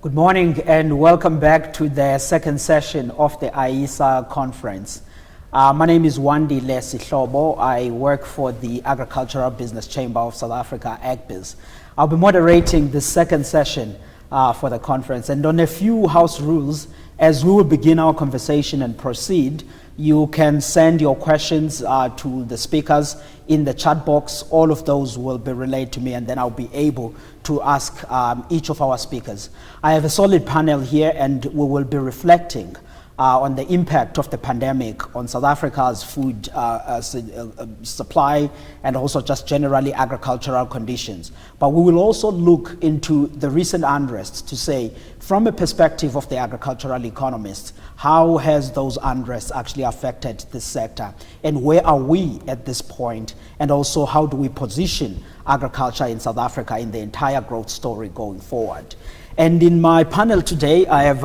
Good morning and welcome back to the second session of the AEASA conference. My name is Wandi Lesihlobo. I work for the Agricultural Business Chamber of South Africa, AGBIZ. I'll be moderating the second session for the conference, and on a few house rules as we will begin our conversation and proceed. You can send your questions to the speakers in the chat box. All of those will be relayed to me, and then I'll be able to ask each of our speakers. I have a solid panel here, and we will be reflecting on the impact of the pandemic on South Africa's food supply and also just generally agricultural conditions. But we will also look into the recent unrest to say, from a perspective of the agricultural economists, how has those unrests actually affected this sector, and where are we at this point, and also how do we position agriculture in South Africa in the entire growth story going forward. And in my panel today, I have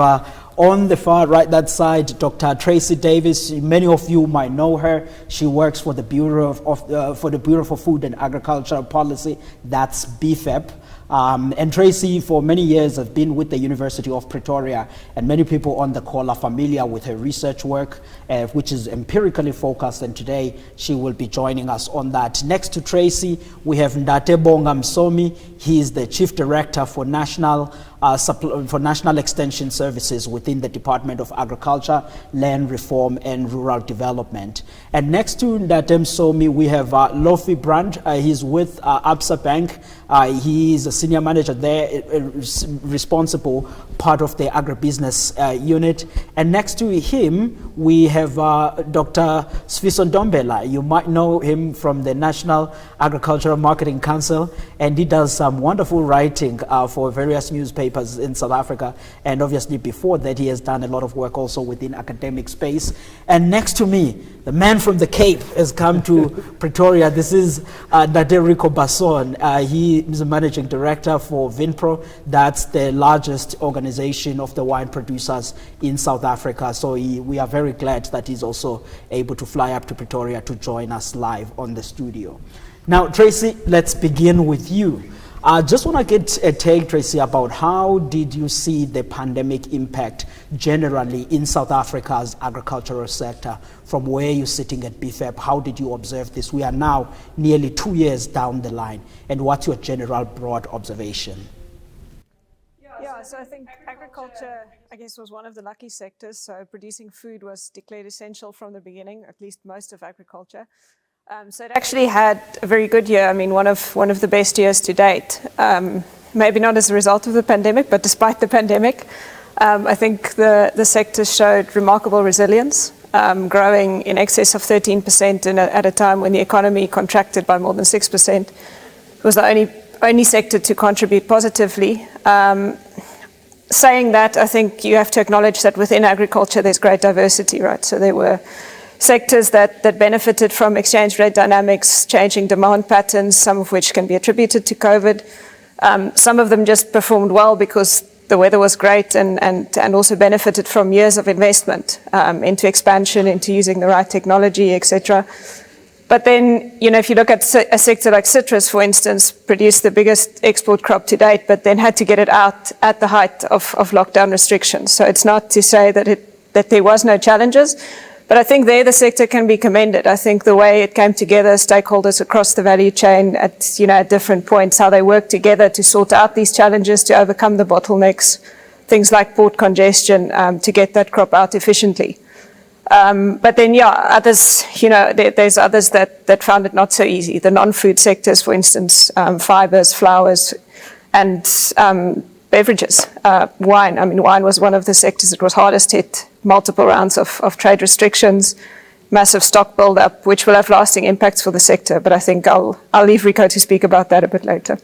on the far right that side, Dr. Tracy Davis. Many of you might know her. She works for the Bureau for Food and Agricultural Policy. That's BFAP. And Tracy, for many years, has been with the University of Pretoria, and many people on the call are familiar with her research work, which is empirically focused, and today she will be joining us on that. Next to Tracy, we have Ndate Bonga Msomi. He is the Chief Director for National Extension Services within the Department of Agriculture, Land Reform and Rural Development. And next to Ndate Msomi, we have Lofi Brand. He's with ABSA Bank. He is a senior manager there, responsible part of the agribusiness unit. And next to him, we have Dr. Sfiso Ndombela. You might know him from the National Agricultural Marketing Council, and he does some wonderful writing for various newspapers in South Africa. And obviously before that, he has done a lot of work also within academic space. And next to me, the man from the Cape has come to Pretoria. This is Rico Basson. He is a managing director for Vinpro. That's the largest organization of the wine producers in South Africa. So we are very glad that he's also able to fly up to Pretoria to join us live on the studio. Now, Tracy, let's begin with you. I just want to get a take, Tracy, about how did you see the pandemic impact generally in South Africa's agricultural sector from where you're sitting at BFAP? How did you observe this? We are now nearly 2 years down the line, and what's your general broad observation? Yeah, so I think agriculture, I guess, was one of the lucky sectors. So producing food was declared essential from the beginning, at least most of agriculture. So it actually had a very good year. I mean, one of the best years to date. Maybe not as a result of the pandemic, but despite the pandemic, I think the sector showed remarkable resilience, growing in excess of 13% at a time when the economy contracted by more than 6%. It was the only sector to contribute positively. Saying that, I think you have to acknowledge that within agriculture there's great diversity, right? So there were sectors that benefited from exchange rate dynamics, changing demand patterns, some of which can be attributed to COVID. Some of them just performed well because the weather was great and also benefited from years of investment into expansion, into using the right technology, etc. But then, if you look at a sector like citrus, for instance, produced the biggest export crop to date, but then had to get it out at the height of lockdown restrictions. So it's not to say that there was no challenges, but I think there the sector can be commended. I think the way it came together, stakeholders across the value chain at different points, how they worked together to sort out these challenges, to overcome the bottlenecks, things like port congestion, to get that crop out efficiently. But then, others, there's others that found it not so easy. The non-food sectors, for instance, fibers, flowers, and beverages, wine. I mean, wine was one of the sectors that was hardest hit, multiple rounds of trade restrictions, massive stock build-up, which will have lasting impacts for the sector. But I think I'll leave Rico to speak about that a bit later.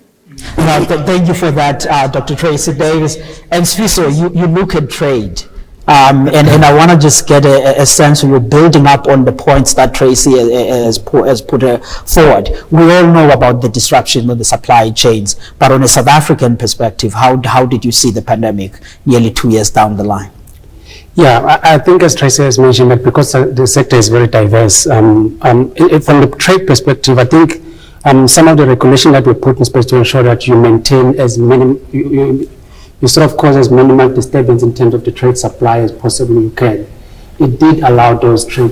Thank you for that, Dr. Tracy Davis. And Sfiso, you look at trade. And I want to just get a sense of you building up on the points that Tracy has put forward. We all know about the disruption of the supply chains, but on a South African perspective, how did you see the pandemic nearly 2 years down the line? Yeah, I think as Tracy has mentioned, that because the sector is very diverse, from the trade perspective, I think some of the regulation that we put in place to ensure that you maintain as many, you sort of cause as minimal disturbance in terms of the trade supply as possibly you can. It did allow those trade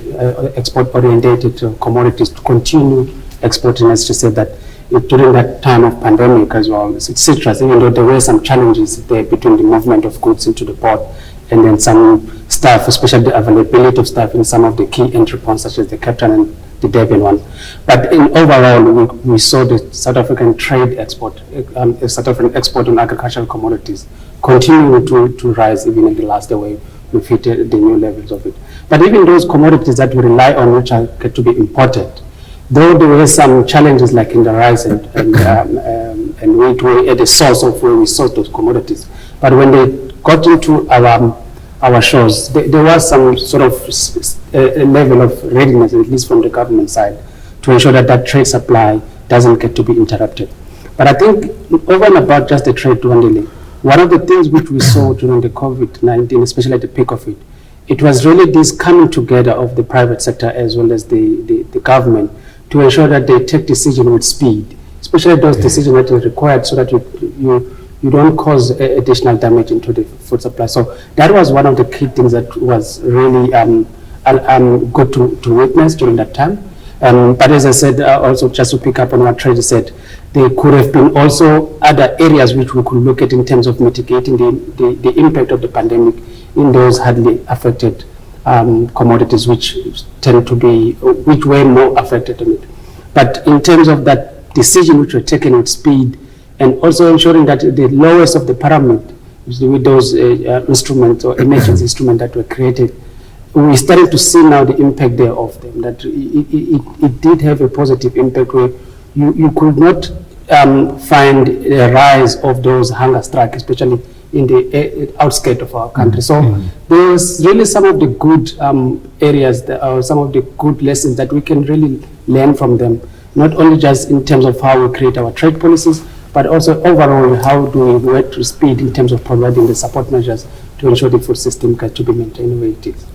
export-oriented commodities to continue exporting, as you said, that during that time of pandemic as well. It's citrus, even though there were some challenges there between the movement of goods into the port and then some staff, especially the availability of staff in some of the key entry points, such as the Cape Town and the Durban one. But in overall, we saw the South African trade export, South African export on agricultural commodities continuing to rise even in the last day where we've hit the new levels of it. But even those commodities that we rely on, which are get to be imported, though there were some challenges like in the rice and wheat were at the source of where we source those commodities. But when they got into our shores, there was some sort of a level of readiness, at least from the government side, to ensure that that trade supply doesn't get to be interrupted. But I think over and about just the trade dwindling, one of the things which we saw during the COVID-19, especially at the peak of it, it was really this coming together of the private sector as well as the government to ensure that they take decisions with speed, especially those decisions that are required so that you don't cause additional damage into the food supply. So that was one of the key things that was really good to witness during that time. But as I said, also just to pick up on what Tracy said, there could have been also other areas which we could look at in terms of mitigating the impact of the pandemic in those hardly affected commodities which tend to be, which were more affected in it. But in terms of that decision which were taken with speed and also ensuring that the lowest of the pyramid, with those instruments or emergency instruments that were created, we started to see now the impact there of them, that it did have a positive impact where you could not find a rise of those hunger strikes, especially in the outskirts of our country. So there's really some of the good areas, or some of the good lessons that we can really learn from them, not only just in terms of how we create our trade policies, but also overall how do we work to speed in terms of providing the support measures to ensure the food system can to be maintained the way it is.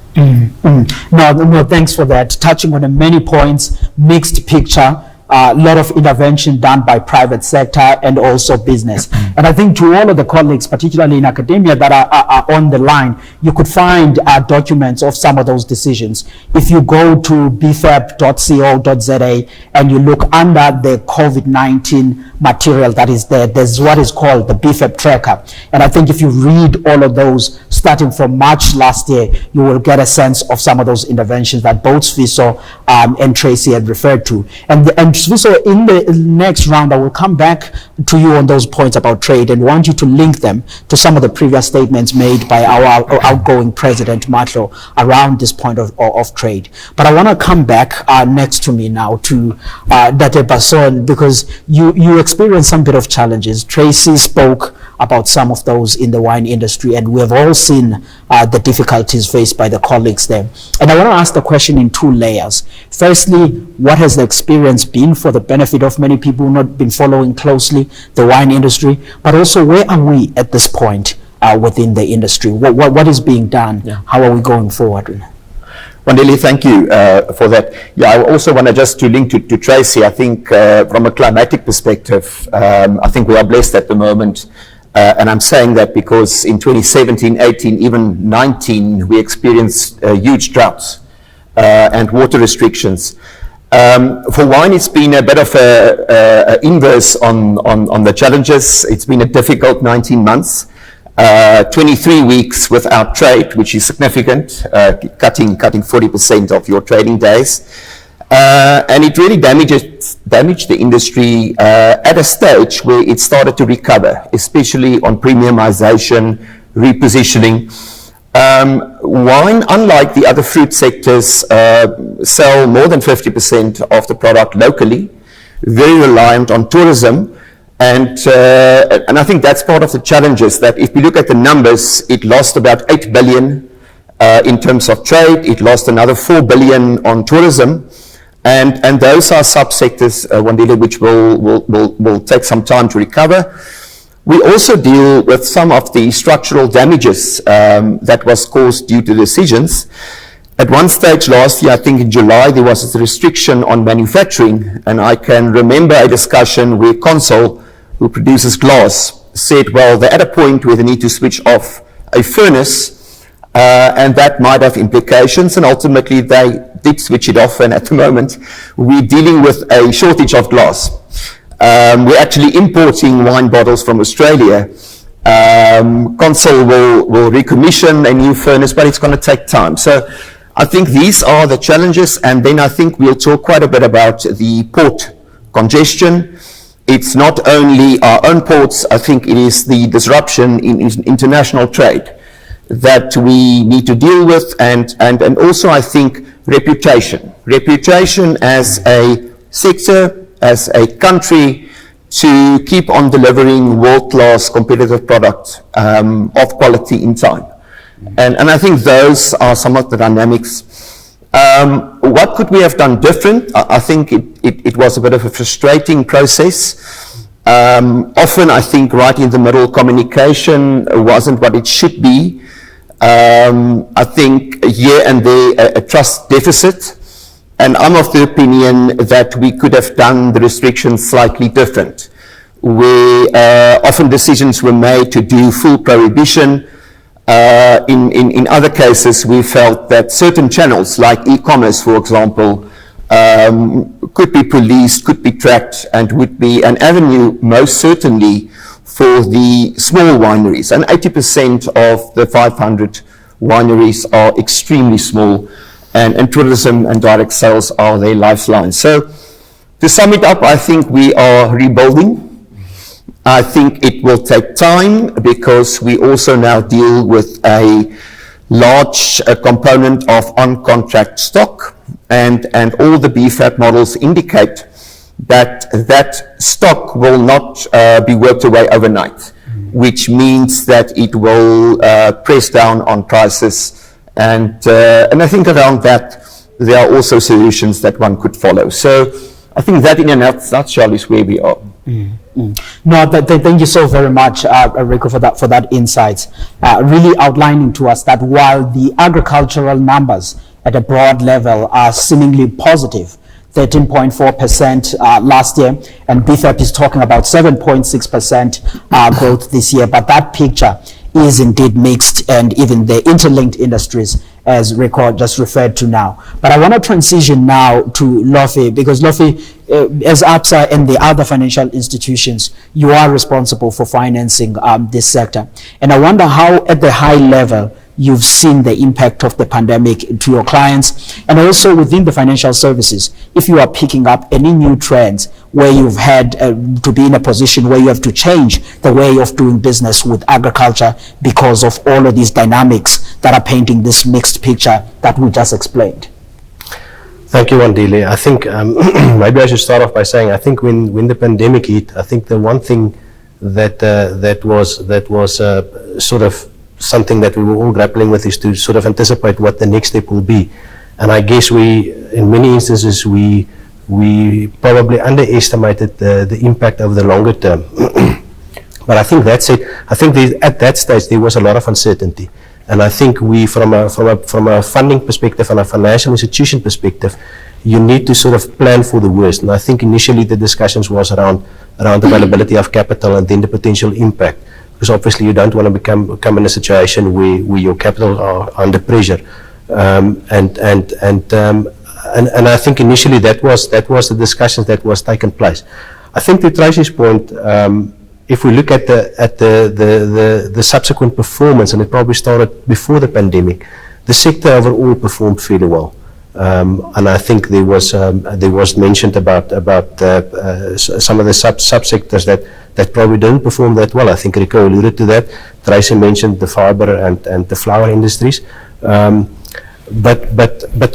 No, thanks for that. Touching on many points, mixed picture, a lot of intervention done by private sector and also business. And I think to all of the colleagues, particularly in academia that are on the line, you could find documents of some of those decisions. If you go to bfab.co.za and you look under the COVID-19 material that is there, there's what is called the BFAP tracker. And I think if you read all of those, starting from March last year, you will get a sense of some of those interventions that both Sviso and Tracy had referred to. And so in the next round, I will come back to you on those points about trade and want you to link them to some of the previous statements made by our outgoing President Matlo around this point of trade. But I want to come back next to me now to Date Basson, because you experienced some bit of challenges. Tracy spoke about some of those in the wine industry, and we have all seen the difficulties faced by the colleagues there. And I want to ask the question in two layers. Firstly, what has the experience been for the benefit of many people who have not been following closely the wine industry, but also where are we at this point within the industry? What is being done? Yeah. How are we going forward? Wandile, thank you for that. Yeah, I also want to just to link to Tracy. I think from a climatic perspective, I think we are blessed at the moment. And I'm saying that because in 2017, 18, even 19, we experienced huge droughts and water restrictions. For wine, it's been a bit of a inverse on the challenges. It's been a difficult 19 months. 23 weeks without trade, which is significant, cutting 40% of your trading days. And it really damaged the industry at a stage where it started to recover, especially on premiumization, repositioning. Wine, unlike the other fruit sectors, sell more than 50% of the product locally, very reliant on tourism. And I think that's part of the challenges, that if we look at the numbers, it lost about 8 billion in terms of trade. It lost another 4 billion on tourism. And those are subsectors, Wandile, which will take some time to recover. We also deal with some of the structural damages that was caused due to decisions. At one stage last year, I think in July, there was a restriction on manufacturing. And I can remember a discussion where Consol, who produces glass, said, well, they're at a point where they need to switch off a furnace, and that might have implications, and ultimately they did switch it off, and at the moment we're dealing with a shortage of glass. We're actually importing wine bottles from Australia. Consul will recommission a new furnace, but it's going to take time. So I think these are the challenges, and then I think we'll talk quite a bit about the port congestion. It's not only our own ports, I think it is the disruption in international trade that we need to deal with, and also I think reputation as a sector, as a country, to keep on delivering world-class competitive product of quality in time. And I think those are some of the dynamics. What could we have done different? I think it was a bit of a frustrating process. Often I think right in the middle, communication wasn't what it should be. I think here and there a trust deficit. And I'm of the opinion that we could have done the restrictions slightly different, where often decisions were made to do full prohibition. In other cases, we felt that certain channels, like e-commerce, for example, could be policed, could be tracked, and would be an avenue, most certainly, for the small wineries. And 80% of the 500 wineries are extremely small, and tourism and direct sales are their lifeline. So to sum it up, I think we are rebuilding. I think it will take time because we also now deal with a large component of on-contract stock, and all the BFAT models indicate that stock will not be worked away overnight, which means that it will press down on prices. And I think around that, there are also solutions that one could follow. So I think that in a nutshell is where we are. No, thank you so very much, Rico, for that insight. Really outlining to us that while the agricultural numbers at a broad level are seemingly positive, 13.4% last year, and BFAP is talking about 7.6% growth this year, but that picture is indeed mixed, and even the interlinked industries, as Rico just referred to now. But I want to transition now to Lofi, because Lofi, as APSA and the other financial institutions, you are responsible for financing this sector. And I wonder how, at the high level, you've seen the impact of the pandemic to your clients, and also within the financial services, if you are picking up any new trends where you've had to be in a position where you have to change the way of doing business with agriculture because of all of these dynamics that are painting this mixed picture that we just explained. Thank you, Wandile. I think maybe I should start off by saying, I think when the pandemic hit, I think the one thing that was sort of something that we were all grappling with is to sort of anticipate what the next step will be. And I guess in many instances, we probably underestimated the impact of the longer term. But I think that's it. I think at that stage, there was a lot of uncertainty. And I think from a funding perspective and a financial institution perspective, you need to sort of plan for the worst. And I think initially the discussions was around availability of capital and then the potential impact. Because obviously you don't want to come in a situation where your capital are under pressure, and I think initially that was the discussions that was taken place. I think to Tracy's point, if we look at the subsequent performance, and it probably started before the pandemic, the sector overall performed fairly well. And I think there was mentioned about some of the subsectors that probably didn't perform that well. I think Rico alluded to that. Tracy mentioned the fiber and the flower industries. But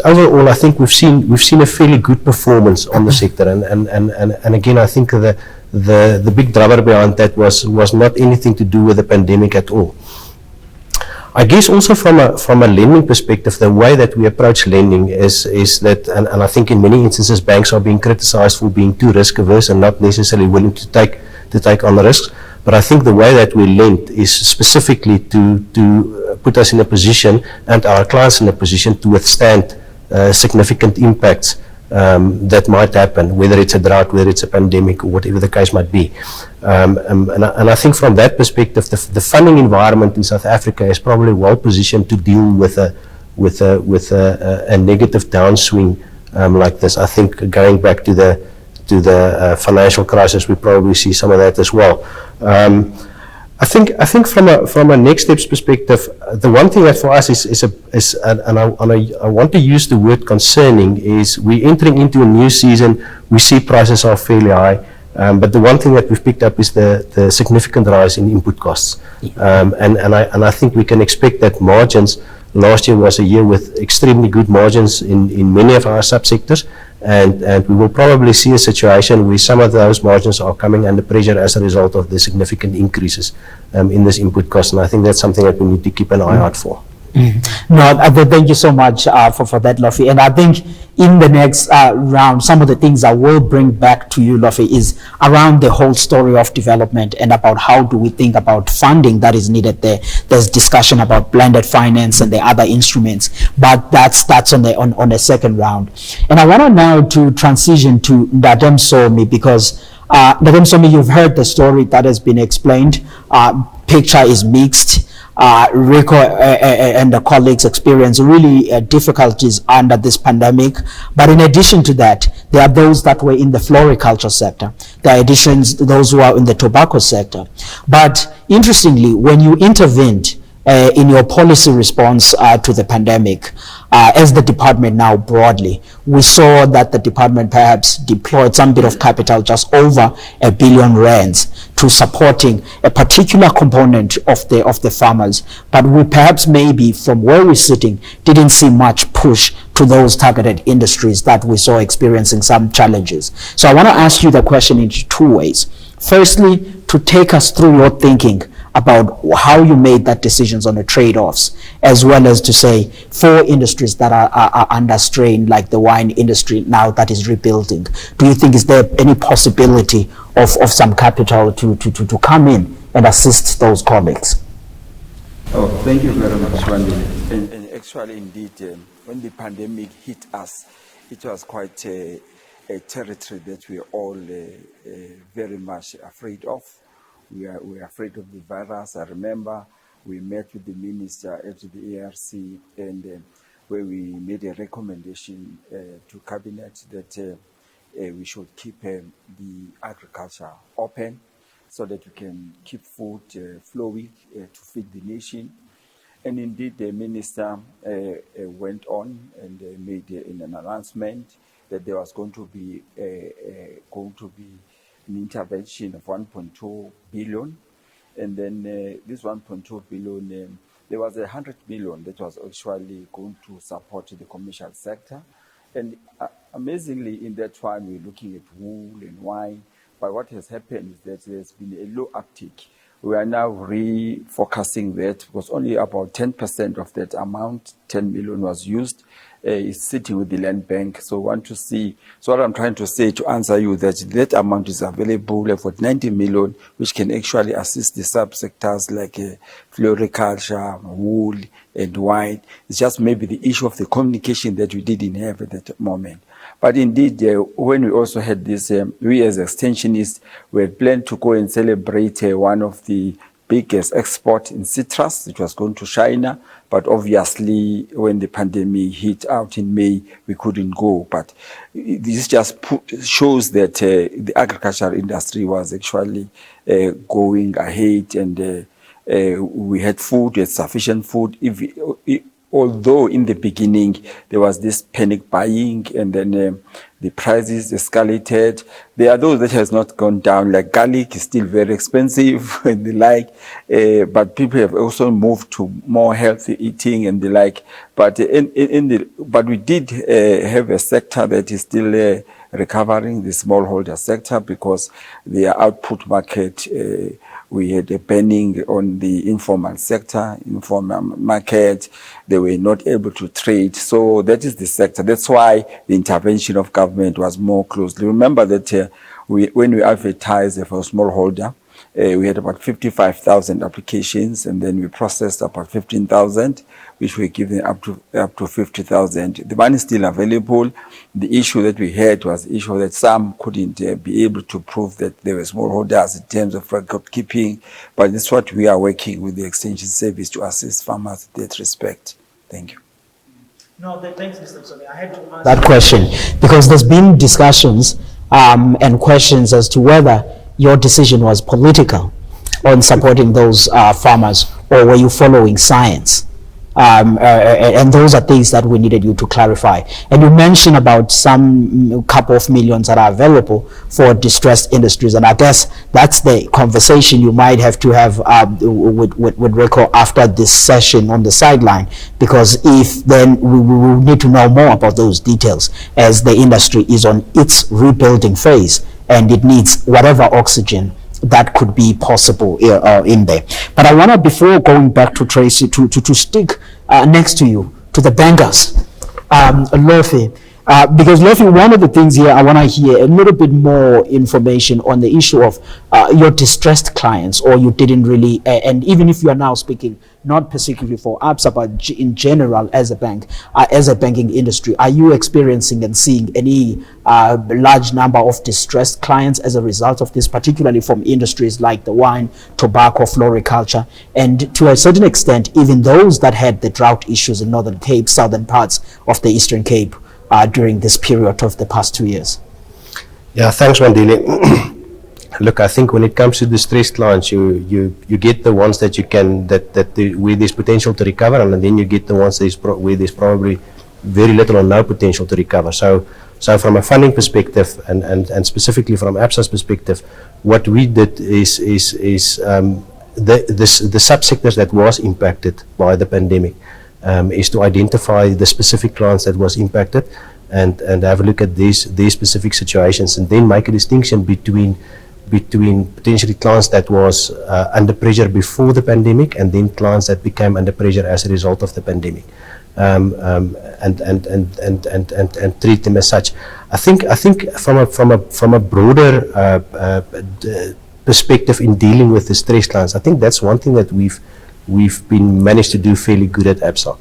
overall, I think we've seen a fairly good performance on the sector. And again, I think the big driver behind that was not anything to do with the pandemic at all. I guess also from a lending perspective, the way that we approach lending is that, and I think in many instances banks are being criticized for being too risk averse and not necessarily willing to take on the risks. But I think the way that we lend is specifically to put us in a position and our clients in a position to withstand significant impacts that might happen, whether it's a drought, whether it's a pandemic, or whatever the case might be. And I think from that perspective, the funding environment in South Africa is probably well positioned to deal with a negative downswing like this. I think going back to the financial crisis, we probably see some of that as well. I think from a next steps perspective, the one thing that for us is and I want to use the word concerning, is we're entering into a new season. We see prices are fairly high, but the one thing that we've picked up is the significant rise in input costs, and I think we can expect that margins. Last year was a year with extremely good margins in many of our subsectors, and we will probably see a situation where some of those margins are coming under pressure as a result of the significant increases in this input cost, and I think that's something that we need to keep an eye out for. No, thank you so much for that, Lofi. And I think in the next round, some of the things I will bring back to you, Lofi, is around the whole story of development and about how do we think about funding that is needed there. There's discussion about blended finance and the other instruments, but that's on the second round. And I want to now to transition to Ndadem Somi, because Ndadem Somi, you've heard the story that has been explained. Picture is mixed. Rico and the colleagues experience really difficulties under this pandemic. But in addition to that, there are those that were in the floriculture sector. There are those who are in the tobacco sector. But interestingly, when you intervened in your policy response to the pandemic, as the department now broadly, we saw that the department perhaps deployed some bit of capital, just over R1 billion, to supporting a particular component of the farmers. But we perhaps maybe from where we're sitting didn't see much push to those targeted industries that we saw experiencing some challenges. So I want to ask you the question in two ways. Firstly, to take us through your thinking about how you made that decisions on the trade-offs, as well as to say for industries that are under strain, like the wine industry now that is rebuilding. Do you think is there any possibility of some capital to come in and assist those colleagues? Oh, thank you very much, Wendy. And actually, indeed, when the pandemic hit us, it was quite a territory that we are all very much afraid of. We are afraid of the virus. I remember we met with the minister at the ARC, and where we made a recommendation to cabinet that we should keep the agriculture open so that we can keep food flowing to feed the nation. And indeed, the minister went on and made an announcement that there was going to be an intervention of 1.2 billion, and then this 1.2 billion, there was 100 billion that was actually going to support the commercial sector. And amazingly, in that time, we're looking at wool and wine, but what has happened is that there's been a low uptick. We are now refocusing that, because only about 10% of that amount, 10 million, was used. Is sitting with the land bank. So want to see, so what I'm trying to say to answer you, that amount is available for 90 million, which can actually assist the subsectors like floriculture, wool and wine. It's just maybe the issue of the communication that we didn't have at that moment. But indeed, when we also had this, we as extensionists were planned to go and celebrate one of the biggest export in citrus, which was going to China. But obviously, when the pandemic hit out in May, we couldn't go. But this just shows that the agricultural industry was actually going ahead, and we had food, we had sufficient food. Although in the beginning there was this panic buying, and then the prices escalated. There are those that has not gone down, like garlic is still very expensive and the like, but people have also moved to more healthy eating and the like. But but we did have a sector that is still recovering, the smallholder sector, because their output market, we had a banning on the informal sector, informal market. They were not able to trade. So that is the sector. That's why the intervention of government was more closely. Remember that when we advertised for a smallholder, we had about 55,000 applications, and then we processed about 15,000. which were given up to 50,000. The money is still available. The issue that we had was the issue that some couldn't be able to prove that they were smallholders in terms of record keeping, but it's what we are working with the Extension Service to assist farmers in that respect. Thank you. No, thanks, Mr. Msoni. I had to answer that question because there's been discussions and questions as to whether your decision was political on supporting those farmers, or were you following science? And those are things that we needed you to clarify. And you mentioned about some couple of millions that are available for distressed industries, and I guess that's the conversation you might have to have with RECO after this session on the sideline, because if then we will need to know more about those details as the industry is on its rebuilding phase and it needs whatever oxygen that could be possible in there. But I want to, before going back to Tracy, to stick next to you, to the bankers, Lofi, because Lofi, one of the things here, I want to hear a little bit more information on the issue of your distressed clients, or you didn't really, and even if you are now speaking not particularly for ABSA, but in general as a bank, as a banking industry, are you experiencing and seeing any large number of distressed clients as a result of this, particularly from industries like the wine, tobacco, floriculture, and to a certain extent, even those that had the drought issues in Northern Cape, southern parts of the Eastern Cape during this period of the past 2 years? Yeah, thanks, Wandile. Look, I think when it comes to distressed clients, you get the ones that you can, where there's potential to recover, and then you get the ones where there's probably very little or no potential to recover. So from a funding perspective, and specifically from ABSA's perspective, what we did is the subsectors that was impacted by the pandemic is to identify the specific clients that was impacted and have a look at these specific situations, and then make a distinction between potentially clients that was under pressure before the pandemic, and then clients that became under pressure as a result of the pandemic, and treat them as such. I think from a broader perspective in dealing with the stress clients, I think that's one thing that we've been managed to do fairly good at ABSA,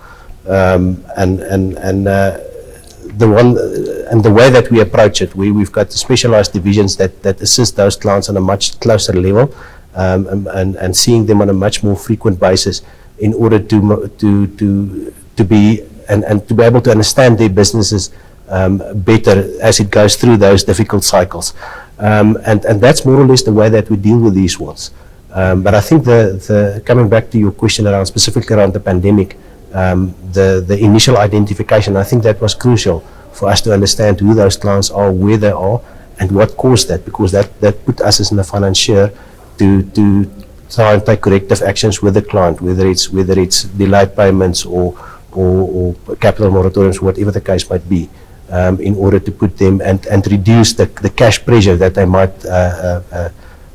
the way that we approach it, we've got specialized divisions that assist those clients on a much closer level, and seeing them on a much more frequent basis in order to be able to understand their businesses better as it goes through those difficult cycles, and that's more or less the way that we deal with these ones. But I think the coming back to your question specifically around the pandemic, the initial identification, I think that was crucial for us to understand who those clients are, where they are, and what caused that, because that put us as in the financier to try and take corrective actions with the client, whether it's delayed payments or capital moratoriums, whatever the case might be, in order to put them and reduce the cash pressure that they might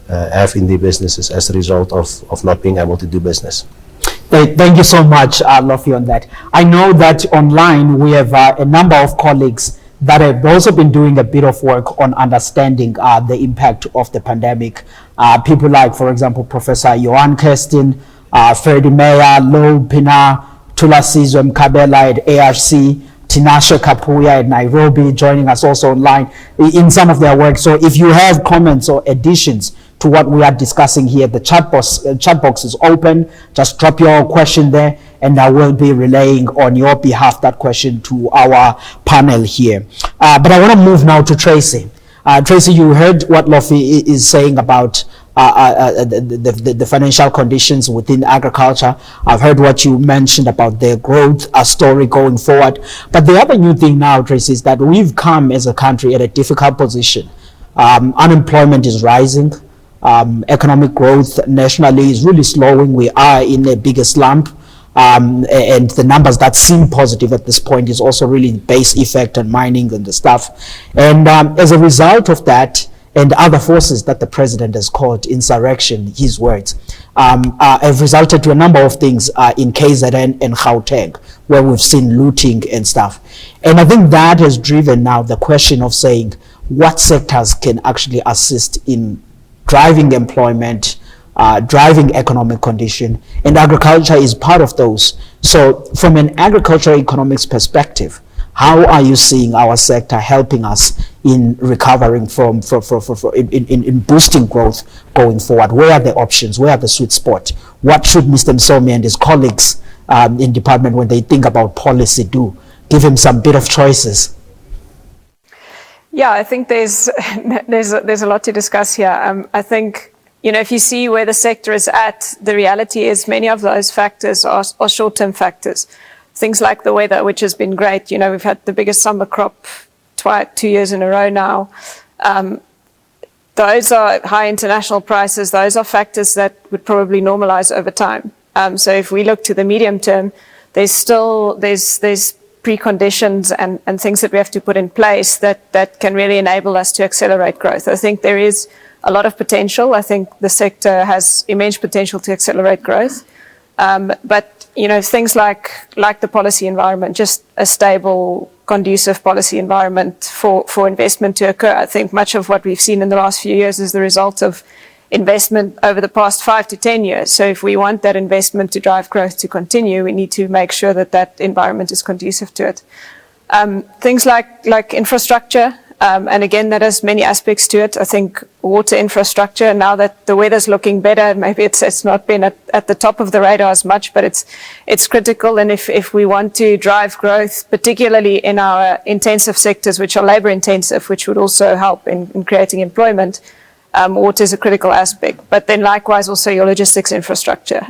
have in their businesses as a result of not being able to do business. Thank you so much, Lofi, on that. I know that online we have a number of colleagues that have also been doing a bit of work on understanding the impact of the pandemic. People like, for example, Professor Johan Kirsten, Ferdi Meyer, Lo Pina, Tulasizwe Mkabela at ARC, Tinashe Kapuya at Nairobi, joining us also online in some of their work. So if you have comments or additions to what we are discussing here, the chat box is open. Just drop your question there, and I will be relaying on your behalf that question to our panel here. But I want to move now to Tracy. Tracy, you heard what Lofi is saying about the financial conditions within agriculture. I've heard what you mentioned about the growth story going forward. But the other new thing now, Tracy, is that we've come as a country at a difficult position. Unemployment is rising. Economic growth nationally is really slowing. We are in a bigger slump. And the numbers that seem positive at this point is also really base effect and mining and the stuff. And as a result of that, and other forces that the president has called insurrection, his words, have resulted to a number of things in KZN and Gauteng, where we've seen looting and stuff. And I think that has driven now the question of saying what sectors can actually assist in driving employment, driving economic condition, and agriculture is part of those. So from an agricultural economics perspective, how are you seeing our sector helping us in recovering in boosting growth going forward? Where are the options? Where are the sweet spot? What should Mr. Msomi and his colleagues in department, when they think about policy, do? Give him some bit of choices. Yeah, I think there's a lot to discuss here. I think, if you see where the sector is at, the reality is many of those factors are short-term factors. Things like the weather, which has been great. We've had the biggest summer crop 2 years in a row now. Those are high international prices. Those are factors that would probably normalize over time. So if we look to the medium term, there's preconditions and things that we have to put in place that can really enable us to accelerate growth. I think there is a lot of potential. I think the sector has immense potential to accelerate growth. But things like the policy environment, just a stable, conducive policy environment for investment to occur. I think much of what we've seen in the last few years is the result of investment over the past 5 to 10 years. So if we want that investment to drive growth to continue, we need to make sure that environment is conducive to it. Things like infrastructure, and again, that has many aspects to it. I think water infrastructure, now that the weather's looking better, maybe it's not been at the top of the radar as much, but it's critical. And if we want to drive growth, particularly in our intensive sectors, which are labor intensive, which would also help in creating employment, water is a critical aspect. But then likewise also your logistics infrastructure,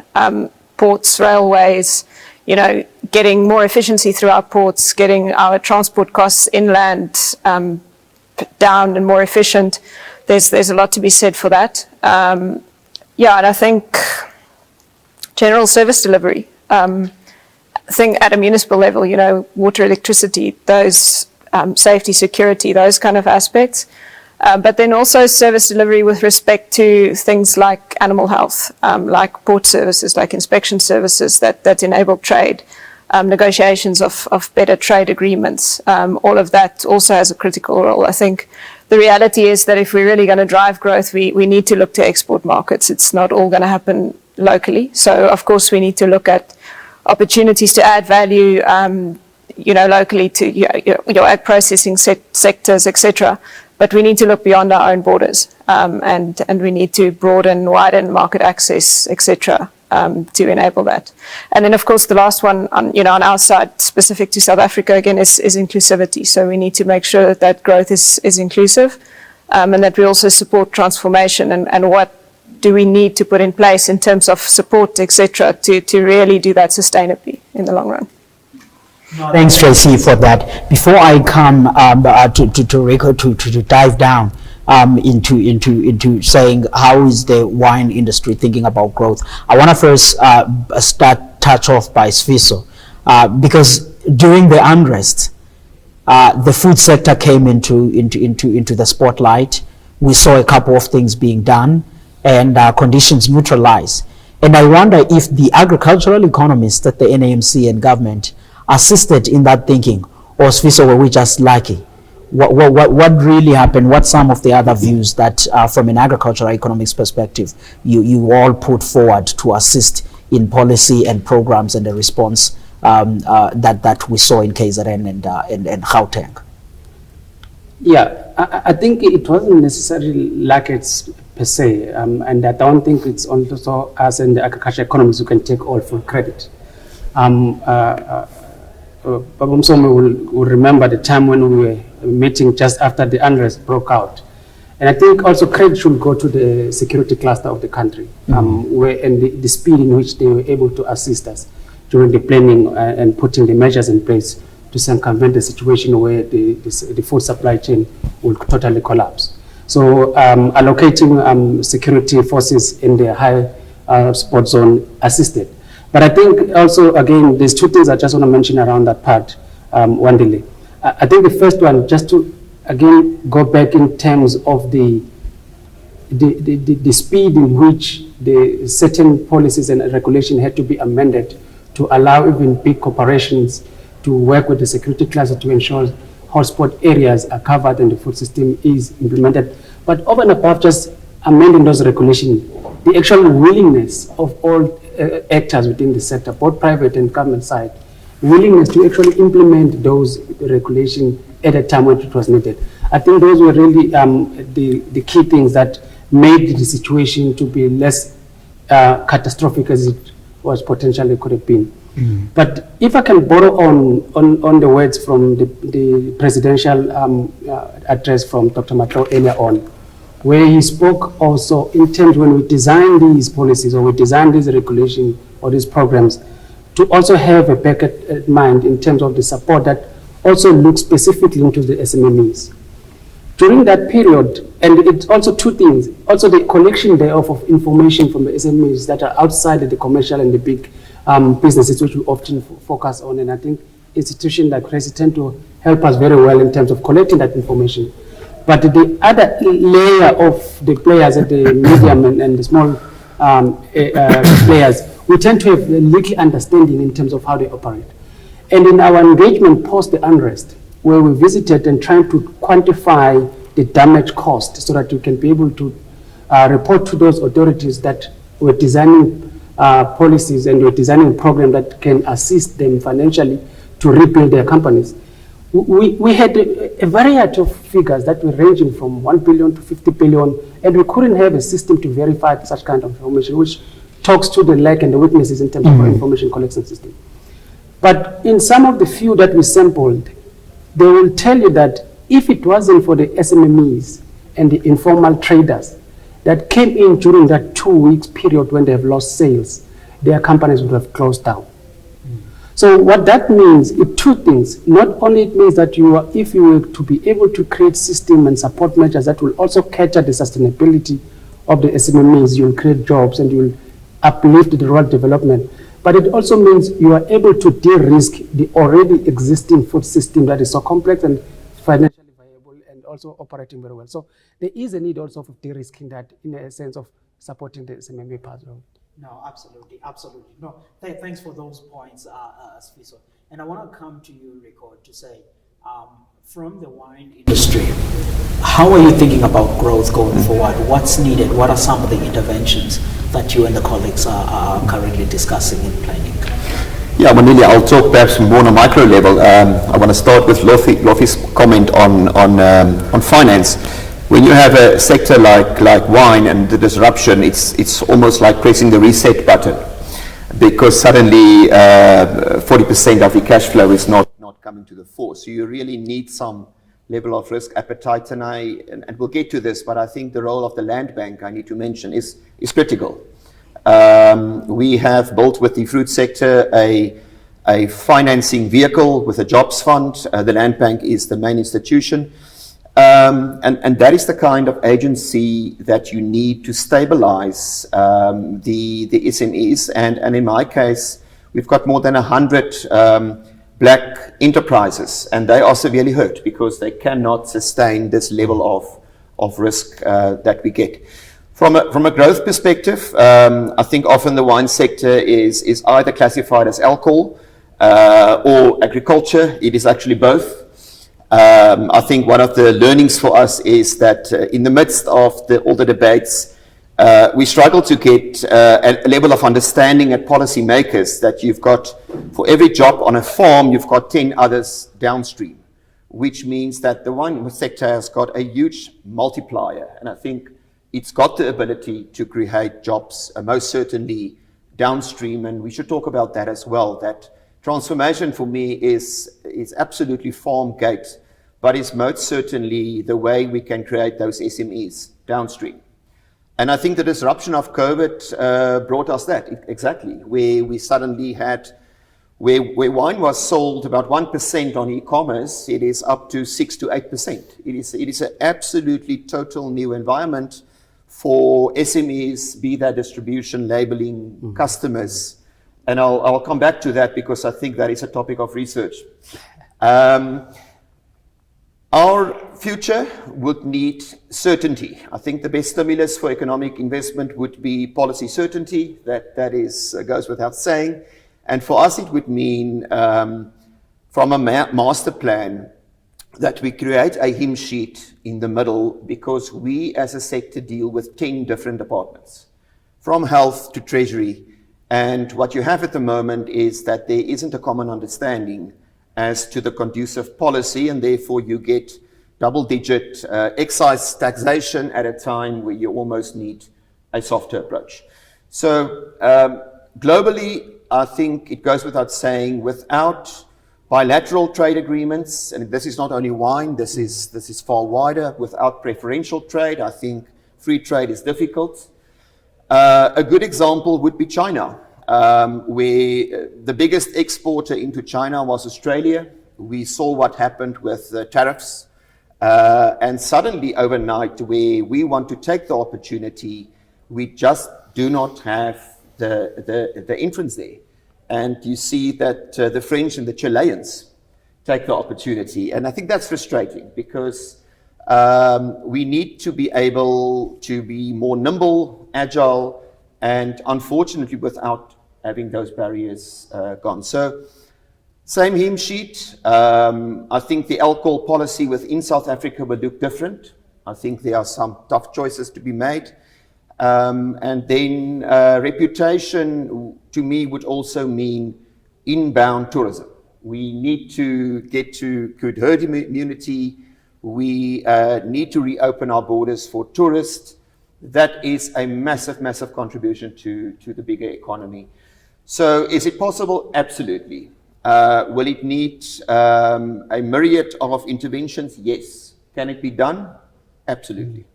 ports, railways, getting more efficiency through our ports, getting our transport costs inland down and more efficient. There's a lot to be said for that. And I think general service delivery, I think at a municipal level, water, electricity, those safety, security, those kind of aspects. But then also service delivery with respect to things like animal health, like port services, like inspection services that enable trade, negotiations of better trade agreements. All of that also has a critical role. I think the reality is that if we're really going to drive growth, we need to look to export markets. It's not all going to happen locally. So, of course, we need to look at opportunities to add value, locally to your ag processing sectors, etc. But we need to look beyond our own borders, and we need to widen market access, etc., to enable that. And then, of course, the last one, on our side, specific to South Africa, again, is inclusivity. So we need to make sure that growth is inclusive, and that we also support transformation. And what do we need to put in place in terms of support, etc., to really do that sustainably in the long run? Thanks, Tracy, for that. Before I come to Rico to dive down into saying how is the wine industry thinking about growth, I want to first touch off by Sfiso, because during the unrest, the food sector came into the spotlight. We saw a couple of things being done, and conditions neutralized. And I wonder if the agricultural economists that the NAMC and government assisted in that thinking, or Sfiso, were we just lucky? What really happened? What some of the other views that from an agricultural economics perspective you all put forward to assist in policy and programs and the response that we saw in KZN and Gauteng? Yeah, I think it wasn't necessarily like it's per se, and I don't think it's also us in the agriculture economists who can take all full credit. Babu Msomi will remember the time when we were meeting just after the unrest broke out. And I think also credit should go to the security cluster of the country, and the speed in which they were able to assist us during the planning and putting the measures in place to circumvent the situation where the food supply chain will totally collapse. So allocating security forces in the high spot zone assisted. But I think also, again, there's two things I just want to mention around that part, Wandile. I think the first one, just to, again, go back in terms of the speed in which the certain policies and regulation had to be amended to allow even big corporations to work with the security cluster to ensure hotspot areas are covered and the food system is implemented. But over and above just amending those regulations, the actual willingness of all actors within the sector, both private and government side, willingness to actually implement those regulations at a time when it was needed. I think those were really the key things that made the situation to be less catastrophic as it was potentially could have been. But if I can borrow on the words from the presidential address from Dr. Matlo earlier on, where he spoke also in terms when we design these policies or we design these regulations or these programs, to also have a back at mind in terms of the support that also looks specifically into the SMMEs. During that period, and it's also two things, also the collection thereof of information from the SMEs that are outside of the commercial and the big businesses, which we often focus on, and I think institutions like Cressy tend to help us very well in terms of collecting that information. But the other layer of the players at the medium and the small players, we tend to have a little understanding in terms of how they operate. And in our engagement post the unrest, where we visited and trying to quantify the damage caused so that we can be able to report to those authorities that we're designing policies and we're designing programs that can assist them financially to rebuild their companies. We had a variety of figures that were ranging from 1 billion to 50 billion, and we couldn't have a system to verify such kind of information, which talks to the lack and the weaknesses in terms of our information collection system. But in some of the few that we sampled, they will tell you that if it wasn't for the SMMEs and the informal traders that came in during that 2 weeks period when they have lost sales, their companies would have closed down. So what that means is two things. Not only it means that if you were to be able to create system and support measures that will also capture the sustainability of the SMMEs, you'll create jobs and you'll uplift the rural development. But it also means you are able to de-risk the already existing food system that is so complex and financially viable and also operating very well. So there is a need also of de-risking that in a sense of supporting the SMME part of it. No, absolutely, absolutely. No, thanks for those points, Sfiso. And I want to come to you, Rico, to say, from the wine industry, how are you thinking about growth going forward? What's needed? What are some of the interventions that you and the colleagues are currently discussing and planning? Yeah, Manili, I'll talk perhaps more on a micro level. I want to start with Lofi's comment on finance. When you have a sector like wine and the disruption, it's almost like pressing the reset button, because suddenly 40% of the cash flow is not coming to the fore. So you really need some level of risk appetite, and we'll get to this, but I think the role of the land bank, I need to mention, is critical. We have built with the fruit sector a financing vehicle with a jobs fund. The land bank is the main institution. And that is the kind of agency that you need to stabilize the SMEs. And in my case, we've got more than 100 black enterprises, and they are severely hurt because they cannot sustain this level of risk that we get. From a growth perspective, I think often the wine sector is either classified as alcohol or agriculture. It is actually both. I think one of the learnings for us is that in the midst of all the debates, we struggle to get a level of understanding at policymakers that you've got, for every job on a farm, you've got 10 others downstream, which means that the wine sector has got a huge multiplier. And I think it's got the ability to create jobs, most certainly downstream. And we should talk about that as well, that transformation for me is absolutely farm gate, but is most certainly the way we can create those SMEs downstream. And I think the disruption of COVID brought us that, exactly, where we suddenly had, where wine was sold about 1% on e-commerce, it is up to 6 to 8%. It is an absolutely total new environment for SMEs, be that distribution, labeling, customers. And I'll come back to that because I think that is a topic of research. Our future would need certainty. I think the best stimulus for economic investment would be policy certainty. That goes without saying. And for us, it would mean from a master plan, that we create a hymn sheet in the middle, because we as a sector deal with 10 different departments, from health to treasury. And what you have at the moment is that there isn't a common understanding as to the conducive policy, and therefore you get double-digit excise taxation at a time where you almost need a softer approach. So globally, I think it goes without saying, without bilateral trade agreements, and this is not only wine, this is far wider, without preferential trade, I think free trade is difficult. A good example would be China, where the biggest exporter into China was Australia. We saw what happened with the tariffs. And suddenly overnight, where we want to take the opportunity, we just do not have the entrance there. And you see that the French and the Chileans take the opportunity. And I think that's frustrating, because we need to be able to be more nimble, agile, and unfortunately without having those barriers gone. So same hymn sheet. I think the alcohol policy within South Africa would look different. I think there are some tough choices to be made. And then reputation, to me, would also mean inbound tourism. We need to get to good herd immunity. We need to reopen our borders for tourists. That is a massive, massive contribution to the bigger economy. So is it possible? Absolutely. Will it need a myriad of interventions? Yes. Can it be done? Absolutely.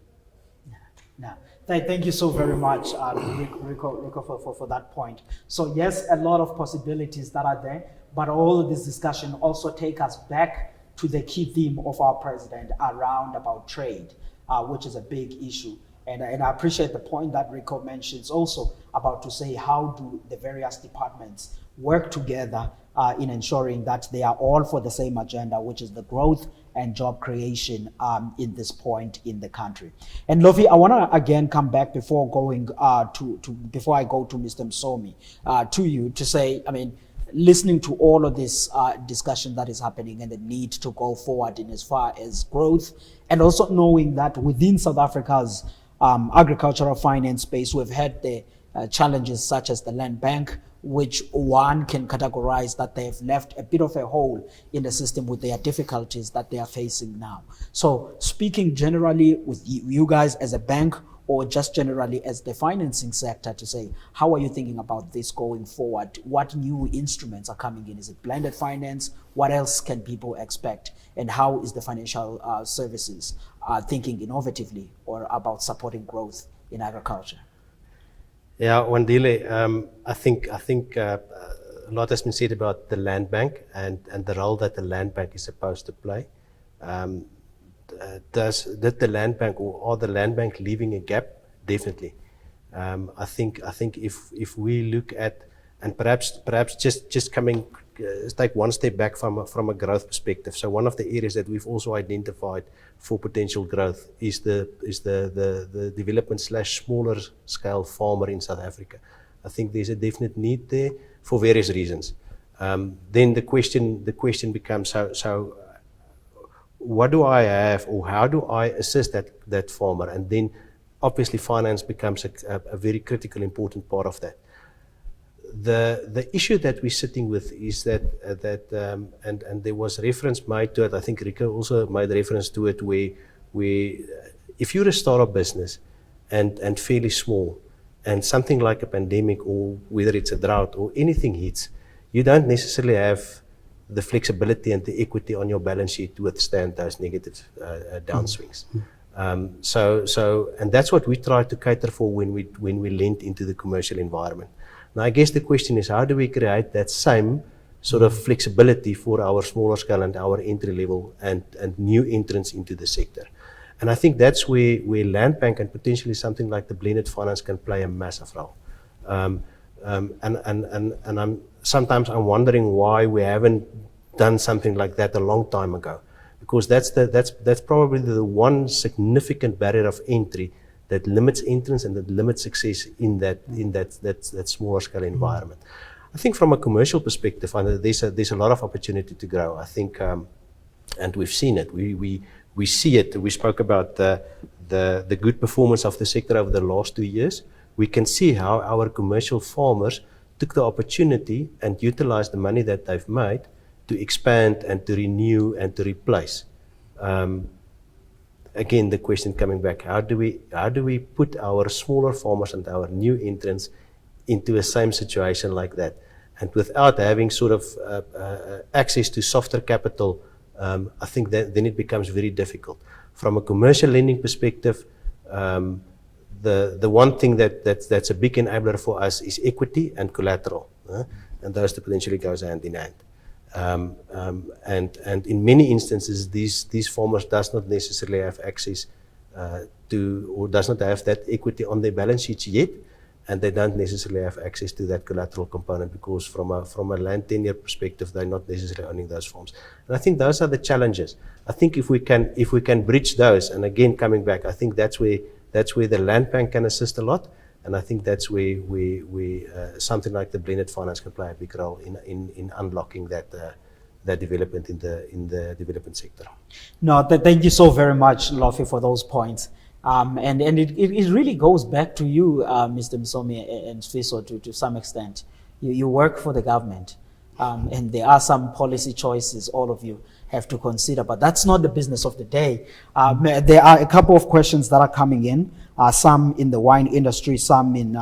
Yeah. Thank you so very much, Rico, for that point. So yes, a lot of possibilities that are there, but all of this discussion also take us back to the key theme of our president around about trade, which is a big issue. And I appreciate the point that Rico mentions also about to say, how do the various departments work together in ensuring that they are all for the same agenda, which is the growth and job creation in this point in the country. And Lovi, I want to again come back before going before I go to Mr. Msomi, to you to say, I mean, listening to all of this discussion that is happening and the need to go forward in as far as growth, and also knowing that within South Africa's agricultural finance space, we've had the challenges such as the land bank, which one can categorize that they've left a bit of a hole in the system with their difficulties that they are facing now. So speaking generally with you guys as a bank, or just generally as the financing sector, to say, how are you thinking about this going forward? What new instruments are coming in? Is it blended finance? What else can people expect? And how is the financial services thinking innovatively or about supporting growth in agriculture? Yeah, Wandile, I think a lot has been said about the land bank and the role that the land bank is supposed to play. Did the land bank, or are the land bank leaving a gap? Definitely. I think if we look at, and perhaps just coming, take one step back from a growth perspective. So one of the areas that we've also identified for potential growth is the development / smaller scale farmer in South Africa. I think there's a definite need there for various reasons. Then the question becomes, so what do I have, or how do I assist that farmer? And then obviously finance becomes a very critical, important part of that. The issue that we're sitting with is that and there was reference made to it. I think Rico also made reference to it, where if you're a startup business and fairly small, and something like a pandemic, or whether it's a drought or anything hits, you don't necessarily have the flexibility and the equity on your balance sheet to withstand those negative downswings. And that's what we try to cater for when we lend into the commercial environment. Now, I guess the question is, how do we create that same sort of flexibility for our smaller scale and our entry level and new entrants into the sector? And I think that's where land bank and potentially something like the blended finance can play a massive role. And sometimes I'm wondering why we haven't done something like that a long time ago, because that's probably the one significant barrier of entry that limits entrance and that limits success in that smaller scale environment. I think from a commercial perspective, there's a lot of opportunity to grow. I think And we've seen it. We see it. We spoke about the good performance of the sector over the last 2 years. We can see how our commercial farmers took the opportunity and utilized the money that they've made to expand and to renew and to replace. Again, the question coming back: how do we put our smaller farmers and our new entrants into the same situation like that, and without having sort of access to softer capital? I think that then it becomes very difficult. From a commercial lending perspective, the one thing that's a big enabler for us is equity and collateral, and those two potentially goes hand in hand. And in many instances, these farmers does not necessarily have access to, or does not have that equity on their balance sheets yet, and they don't necessarily have access to that collateral component, because from a land tenure perspective, they're not necessarily owning those farms. And I think those are the challenges. I think if we can bridge those, and again coming back, I think that's where the land bank can assist a lot. And I think that's where something like the blended finance can play a big role in unlocking that development in the development sector. No, thank you so very much, Lofi, for those points. And it really goes back to you, Mr. Msomi and Sfiso, to some extent. You work for the government, and there are some policy choices all of you have to consider, but that's not the business of the day. There are a couple of questions that are coming in, some in the wine industry, some in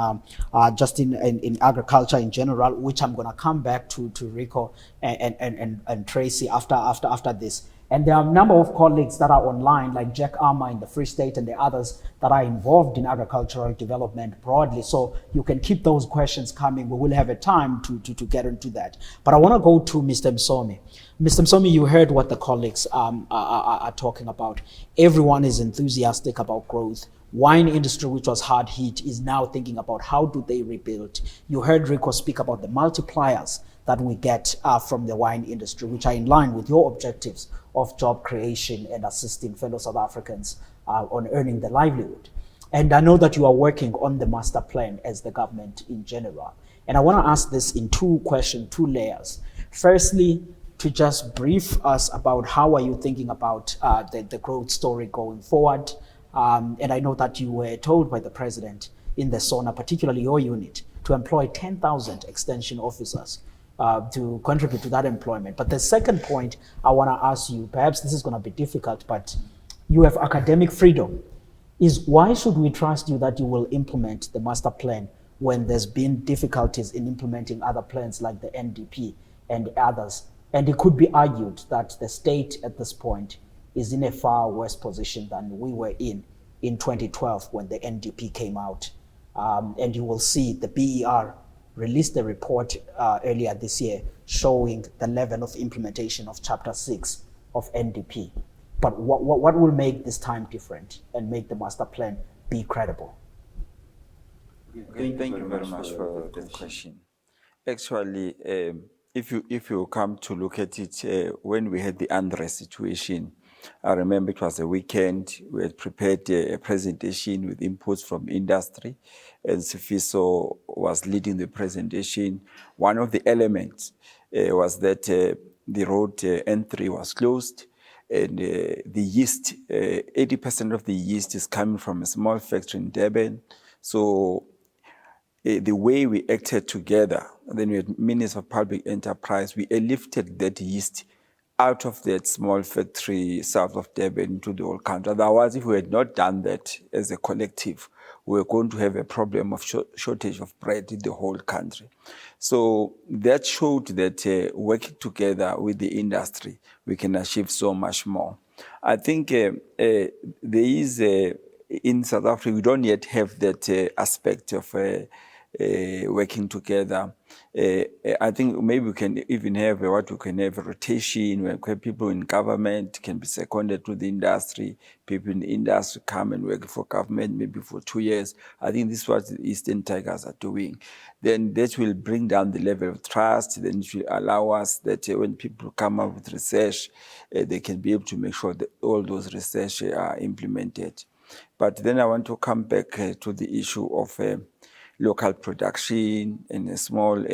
just in agriculture in general, which I'm going to come back to Rico and Tracy after this. And there are a number of colleagues that are online, like Jack Armour in the Free State and the others that are involved in agricultural development broadly. So you can keep those questions coming. We will have a time to get into that. But I want to go to Mr. Msomi. Mr. Msomi, you heard what the colleagues are talking about. Everyone is enthusiastic about growth. Wine industry, which was hard hit, is now thinking about how do they rebuild. You heard Rico speak about the multipliers that we get from the wine industry, which are in line with your objectives of job creation and assisting fellow South Africans on earning their livelihood. And I know that you are working on the master plan as the government in general. And I want to ask this in two layers. Firstly, to just brief us about how are you thinking about the growth story going forward. And I know that you were told by the president in the SONA, particularly your unit, to employ 10,000 extension officers to contribute to that employment. But the second point I want to ask you, perhaps this is going to be difficult, but you have academic freedom, is why should we trust you that you will implement the master plan when there's been difficulties in implementing other plans like the NDP and others? And it could be argued that the state at this point is in a far worse position than we were in 2012 when the NDP came out. And you will see the BER released a report earlier this year showing the level of implementation of Chapter 6 of NDP. But what will make this time different and make the master plan be credible? Thank you very much for the question. Actually, if you come to look at it, when we had the unrest situation, I remember it was a weekend. We had prepared a presentation with inputs from industry, and Sifiso was leading the presentation. One of the elements was that the road N3 was closed, and the yeast, 80% of the yeast is coming from a small factory in Durban. So the way we acted together, and then we had Minister of Public Enterprise, we lifted that yeast out of that small factory south of Durban into the whole country. Otherwise, if we had not done that as a collective, we were going to have a problem of shortage of bread in the whole country. So that showed that working together with the industry, we can achieve so much more. I think there is, in South Africa, we don't yet have that aspect of working together. I think maybe we can even have a rotation where people in government can be seconded to the industry, people in the industry come and work for government maybe for 2 years. I think this is what the Eastern Tigers are doing. Then that will bring down the level of trust. Then it will allow us that when people come up with research, they can be able to make sure that all those research are implemented. But then I want to come back to the issue of local production and a small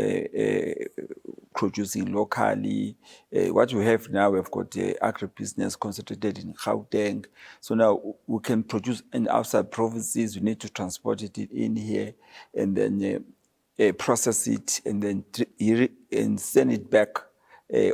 producing locally. What we have now, we've got agribusiness concentrated in Gauteng. So now we can produce in outside provinces. We need to transport it in here and then process it and then and send it back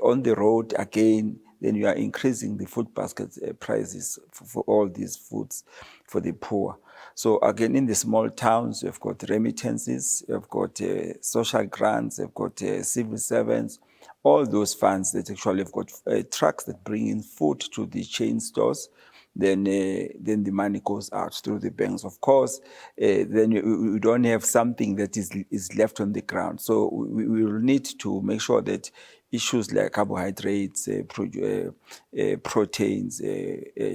on the road again. Then you are increasing the food basket prices for all these foods for the poor. So again, in the small towns, we've got remittances, we've got social grants, we've got civil servants, all those funds that actually have got trucks that bring in food to the chain stores. Then the money goes out through the banks. Of course, then you don't have something that is left on the ground. So we will need to make sure that issues like carbohydrates, proteins,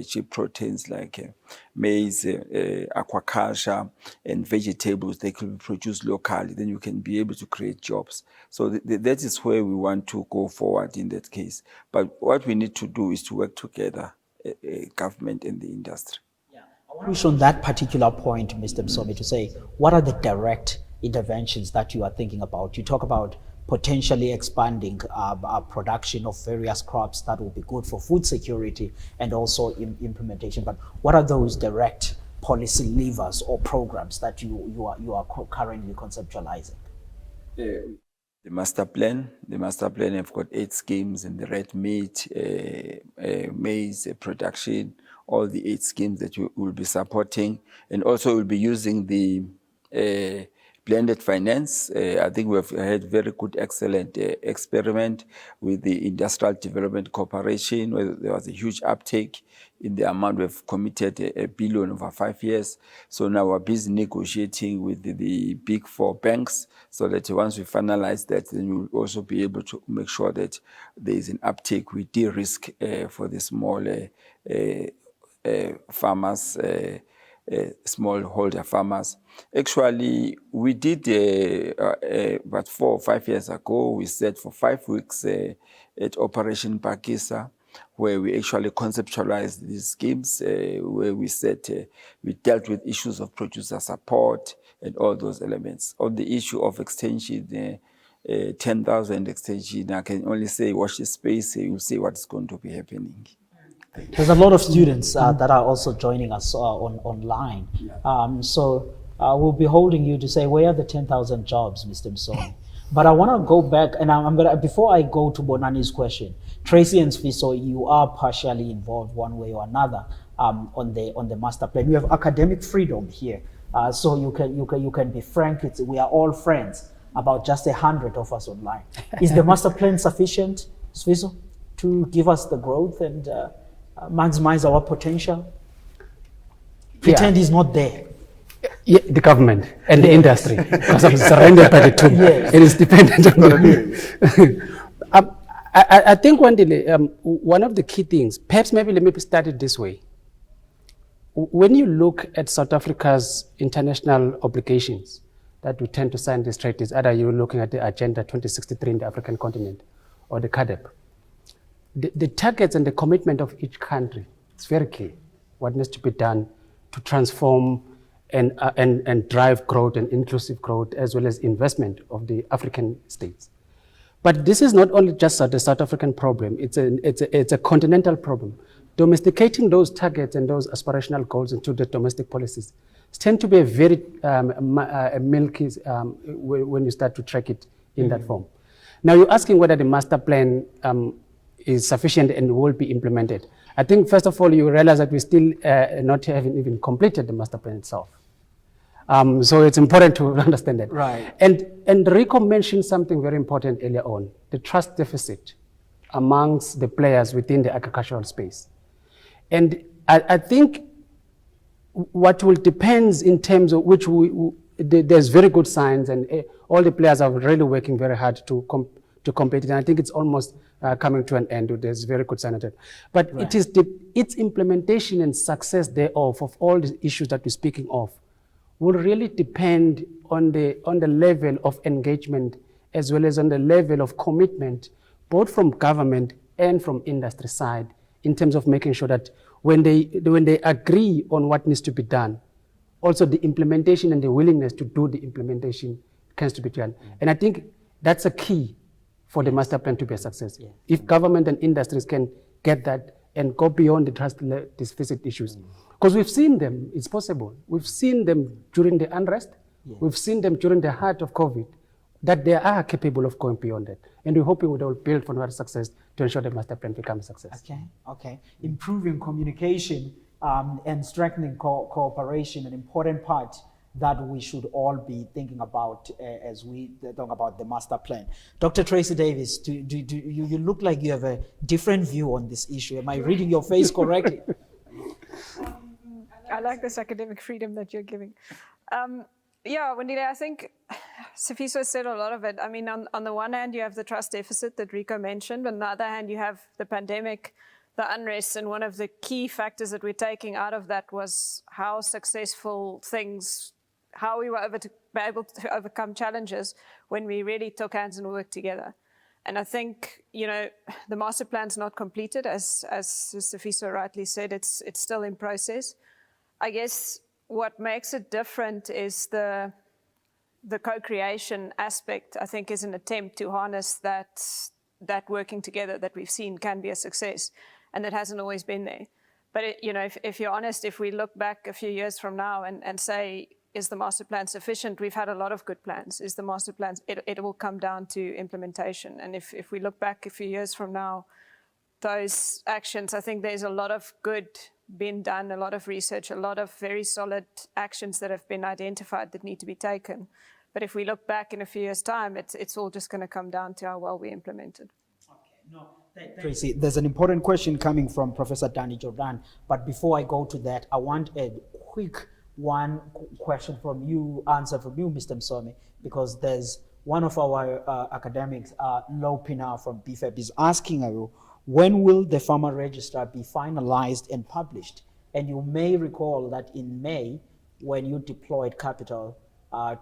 cheap proteins like maize, aquaculture, and vegetables, they can be produced locally. Then you can be able to create jobs. So that is where we want to go forward in that case. But what we need to do is to work together, government and the industry. Yeah. I want to push on that particular point, Mr. Msomi, to say, what are the direct interventions that you are thinking about? You talk about potentially expanding production of various crops that will be good for food security and also implementation. But what are those direct policy levers or programs that you are currently conceptualizing? The master plan have got 8 schemes in the red meat, maize production, all the 8 schemes that we will be supporting, and also we'll be using the blended finance. I think we've had very good, excellent experiment with the Industrial Development Corporation, where there was a huge uptake in the amount we've committed, 1 billion over 5 years. So now we're busy negotiating with the big 4 banks, so that once we finalize that, then we'll also be able to make sure that there is an uptake. We de-risk for the small farmers, smallholder farmers. Actually, we did about 4 or 5 years ago, we said for 5 weeks at Operation Pakisa, where we actually conceptualized these schemes, where we said we dealt with issues of producer support and all those elements. On the issue of extension, 10,000 extension, I can only say watch the space, you'll see what's going to be happening. There's a lot of students that are also joining us online. So we'll be holding you to say, where are the 10,000 jobs, Mr. Msomi? But I want to go back, and I'm gonna, before I go to Bonani's question, Tracy and Sfiso, you are partially involved one way or another on the master plan. We have academic freedom here, so you can be frank. We are all friends. About just 100 of us online. Is the master plan sufficient, Sfiso, to give us the growth and maximize our potential? Pretend is not there. Yeah, the government and the industry, because I'm surrounded by the two. Yes. It is dependent on me. I think one of the key things, perhaps maybe let me start it this way. When you look at South Africa's international obligations that we tend to sign these treaties, either you're looking at the Agenda 2063 in the African continent or the CADEP, the targets and the commitment of each country, it's very clear what needs to be done to transform and drive growth and inclusive growth, as well as investment of the African states. But this is not only just the South African problem, it's a continental problem. Domesticating those targets and those aspirational goals into the domestic policies tend to be a very milky when you start to track it in that form. Now you're asking whether the master plan is sufficient and will be implemented. I think first of all, you realize that we still not haven't even completed the master plan itself. So it's important to understand that. Right. And Rico mentioned something very important earlier on, the trust deficit amongst the players within the agricultural space. And I think what will depends in terms of which there's very good signs, and all the players are really working very hard to compete. And I think it's almost coming to an end. There's very good sign of that. But right. It is its implementation and success thereof of all the issues that we're speaking of will really depend on the level of engagement, as well as on the level of commitment, both from government and from industry side, in terms of making sure that when they agree on what needs to be done, also the implementation and the willingness to do the implementation tends to be done. And I think that's a key for the master plan to be a success. If government and industries can get that and go beyond the trust deficit issues. Because we've seen them, it's possible. We've seen them during the unrest. We've seen them during the heart of COVID, that they are capable of going beyond it. And we're hoping we will build for that success to ensure the master plan becomes a success. Okay. Improving communication and strengthening cooperation, an important part that we should all be thinking about as we talk about the master plan. Dr. Tracy Davis, do you look like you have a different view on this issue? Am I reading your face correctly? I like this academic freedom that you're giving. Yeah, Wandile, I think Sifiso said a lot of it. I mean, on the one hand, you have the trust deficit that Rico mentioned, but on the other hand, you have the pandemic, the unrest, and one of the key factors that we're taking out of that was how successful how we were able to overcome challenges when we really took hands and worked together. And I think, the master plan's not completed, as Sifiso rightly said, it's still in process. I guess what makes it different is the co-creation aspect, I think, is an attempt to harness that working together that we've seen can be a success, and it hasn't always been there. But, if you're honest, if we look back a few years from now and say, is the master plan sufficient? We've had a lot of good plans. Is the master plan, it will come down to implementation. And if we look back a few years from now, those actions, I think there's a lot of good been done, a lot of research, a lot of very solid actions that have been identified that need to be taken. But if we look back in a few years' time, it's all just going to come down to how well we implement it. Tracy, there's an important question coming from Professor Danny Jordan. But before I go to that, I want a quick question from you, answer from you, Mr. Msomi, because there's one of our academics, Lopina from BFEP, is asking you, when will the farmer register be finalized and published? And you may recall that in May, when you deployed capital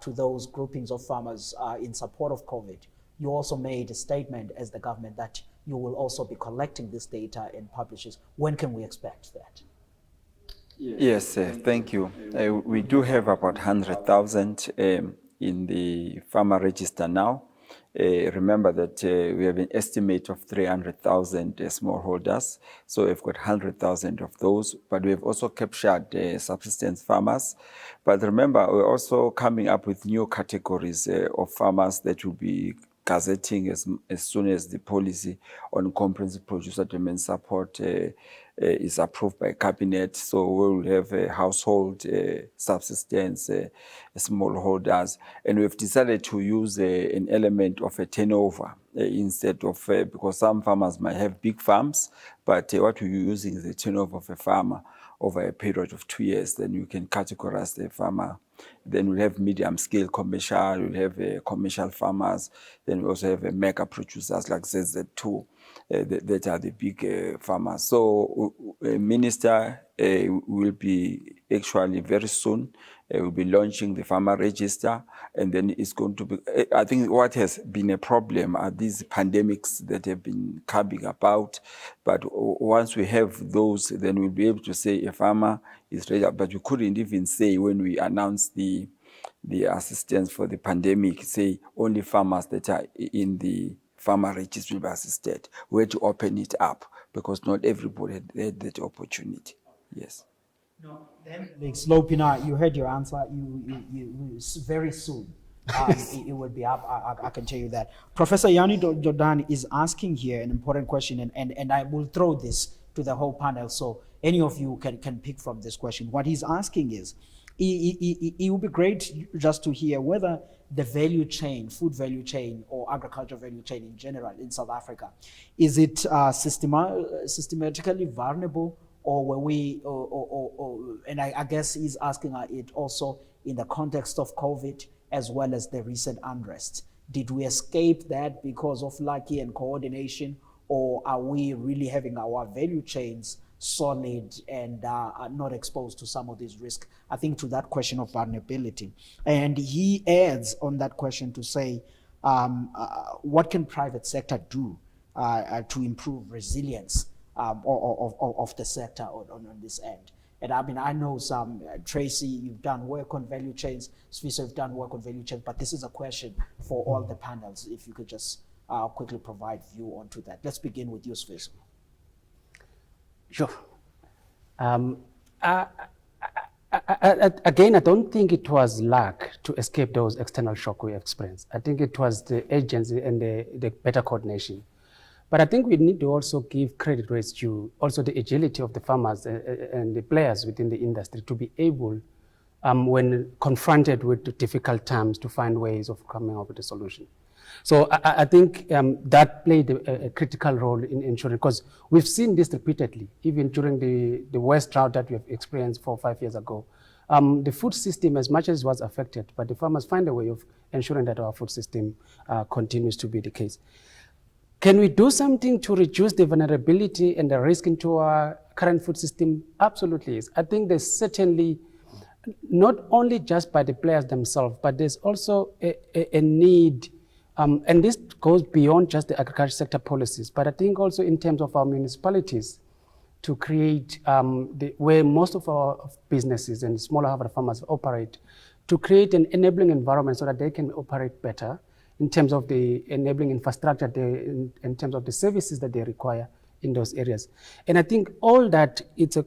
to those groupings of farmers in support of COVID, you also made a statement as the government that you will also be collecting this data and publish it. When can we expect that? Yes, thank you. We do have about 100,000 in the farmer register now. Remember that we have an estimate of 300,000 smallholders, so we've got 100,000 of those, but we have also captured subsistence farmers. But remember, we're also coming up with new categories of farmers that will be gazetting as soon as the policy on comprehensive producer demand support is approved by cabinet. So we will have household subsistence smallholders, and we've decided to use an element of a turnover instead of because some farmers might have big farms, but what we're using is the turnover of a farmer over a period of 2 years. Then you can categorize the farmer. Then we have medium scale commercial, we have commercial farmers, then we also have mega producers like ZZ2 that are the big farmers. So Minister will be actually very soon, we'll be launching the farmer register, and then it's going to be, I think what has been a problem are these pandemics that have been coming about, but once we have those, then we'll be able to say a farmer is ready, but we couldn't even say when we announced the assistance for the pandemic, say only farmers that are in the farmer register will be assisted. We had to open it up because not everybody had that opportunity. Yes. No, then Lopina, you heard your answer. You very soon it will be up. I can tell you that. Professor Yanni Jordan is asking here an important question, and I will throw this to the whole panel, so any of you can pick from this question. What he's asking is, it would be great just to hear whether the value chain, food value chain, or agriculture value chain in general in South Africa, is it systematically vulnerable, or were we, and I guess he's asking it also in the context of COVID as well as the recent unrest. Did we escape that because of lucky and coordination, or are we really having our value chains solid and are not exposed to some of these risks? I think to that question of vulnerability. And he adds on that question to say, what can private sector do to improve resilience of the sector on this end? And I mean, I know some, Tracy, you've done work on value chains, Sviso, you've done work on value chains, but this is a question for all the panels, if you could just quickly provide view onto that. Let's begin with you, Sfiso. Sure. Again, I don't think it was luck to escape those external shock we experienced. I think it was the agency and the better coordination. But I think we need to also give credit where it's due, also the agility of the farmers and the players within the industry to be able, when confronted with the difficult times, to find ways of coming up with a solution. So I think that played a critical role in ensuring, because we've seen this repeatedly, even during the worst drought that we have experienced 4 or 5 years ago. The food system, as much as it was affected, but the farmers find a way of ensuring that our food system continues to be the case. Can we do something to reduce the vulnerability and the risk into our current food system? Absolutely. I think there's certainly, not only just by the players themselves, but there's also a need, and this goes beyond just the agriculture sector policies, but I think also in terms of our municipalities, to create where most of our businesses and smallholder farmers operate, to create an enabling environment so that they can operate better in terms of the enabling infrastructure, in terms of the services that they require in those areas. And I think all that, it's a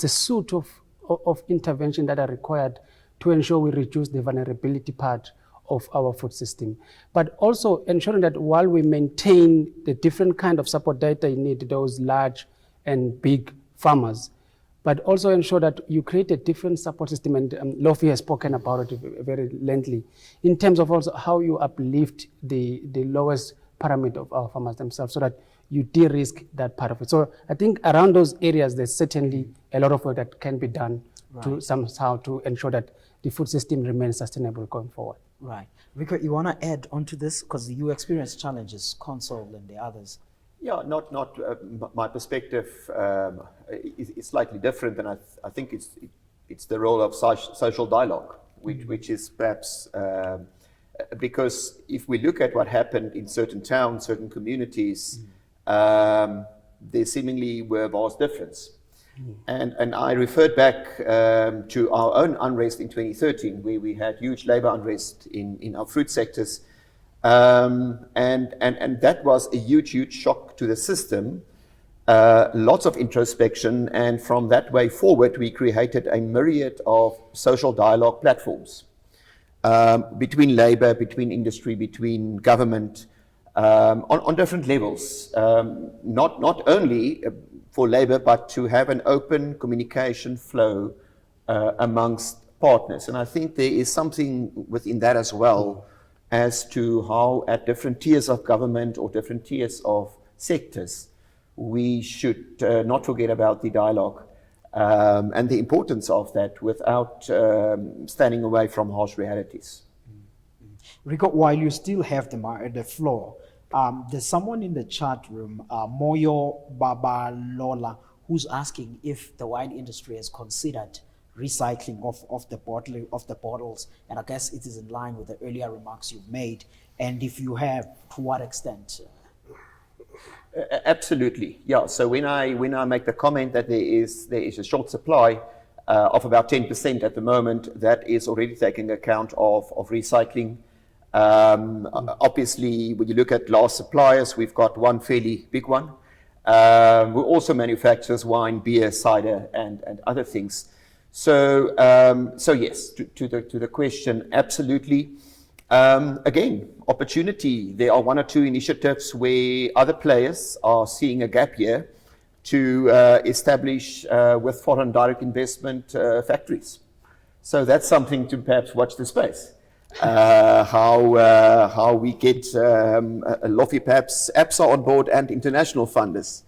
suite of intervention that are required to ensure we reduce the vulnerability part of our food system, but also ensuring that while we maintain the different kind of support data you need, those large and big farmers, but also ensure that you create a different support system, and Lofi has spoken about it very lengthily, in terms of also how you uplift the lowest pyramid of our farmers themselves, so that you de-risk that part of it. So I think around those areas, there's certainly a lot of work that can be done to somehow to ensure that the food system remains sustainable going forward. Right. Rico, you want to add onto this? Because you experience challenges, Console and the others. Yeah, not my perspective is slightly different, and I think it's the role of social dialogue, which is perhaps because if we look at what happened in certain towns, certain communities, there seemingly were vast difference. And I referred back to our own unrest in 2013, where we had huge labor unrest in our fruit sectors. And that was a huge shock to the system, lots of introspection, and from that way forward, we created a myriad of social dialogue platforms between labor, between industry, between government, on different levels, not only for labor, but to have an open communication flow amongst partners. And I think there is something within that as well, as to how at different tiers of government or different tiers of sectors, we should not forget about the dialogue and the importance of that without standing away from harsh realities. Rico, while you still have the floor, there's someone in the chat room, Moyo Babalola, who's asking if the wine industry has considered recycling of the bottles, and I guess it is in line with the earlier remarks you've made, and if you have, to what extent? Absolutely, yeah. So when I make the comment that there is a short supply of about 10% at the moment, that is already taking account of recycling. Obviously, when you look at large suppliers, we've got one fairly big one, who also manufactures wine, beer, cider, and other things. So yes, to the question, absolutely. Again, opportunity. There are one or two initiatives where other players are seeing a gap here to establish with foreign direct investment factories. So that's something to perhaps watch the space. How we get Lofi perhaps APSA on board and international funders.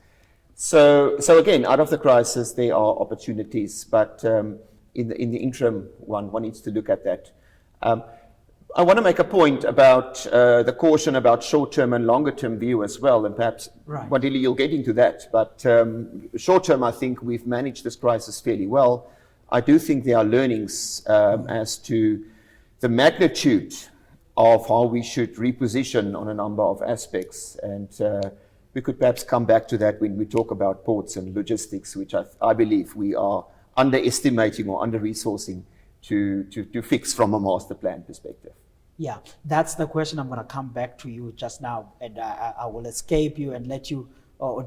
So again, out of the crisis, there are opportunities, but in the interim, one needs to look at that. I want to make a point about the caution about short-term and longer-term view as well, and perhaps, Wadili, you'll get into that. But short-term, I think we've managed this crisis fairly well. I do think there are learnings as to the magnitude of how we should reposition on a number of aspects, and we could perhaps come back to that when we talk about ports and logistics, which I believe we are underestimating or under-resourcing to fix from a master plan perspective. Yeah, that's the question. I'm going to come back to you just now, and I will escape you and let you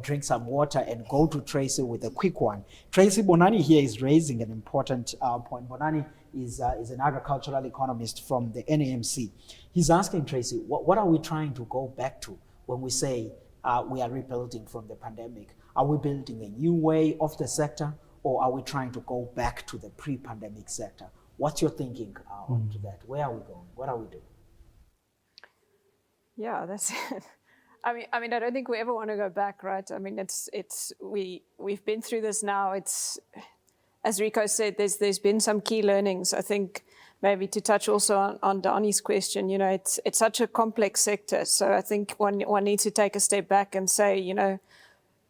drink some water and go to Tracy with a quick one. Tracy Bonani here is raising an important point. Bonani is an agricultural economist from the NAMC. He's asking Tracy, what are we trying to go back to when we say we are rebuilding from the pandemic? Are we building a new way of the sector, or are we trying to go back to the pre-pandemic sector? What's your thinking onto that? Where are we going? What are we doing? Yeah, that's it. I mean, I don't think we ever want to go back, right? I mean, we've been through this now. It's, as Rico said, there's been some key learnings. I think maybe to touch also on Donnie's question, you know, it's such a complex sector. So I think one needs to take a step back and say, you know,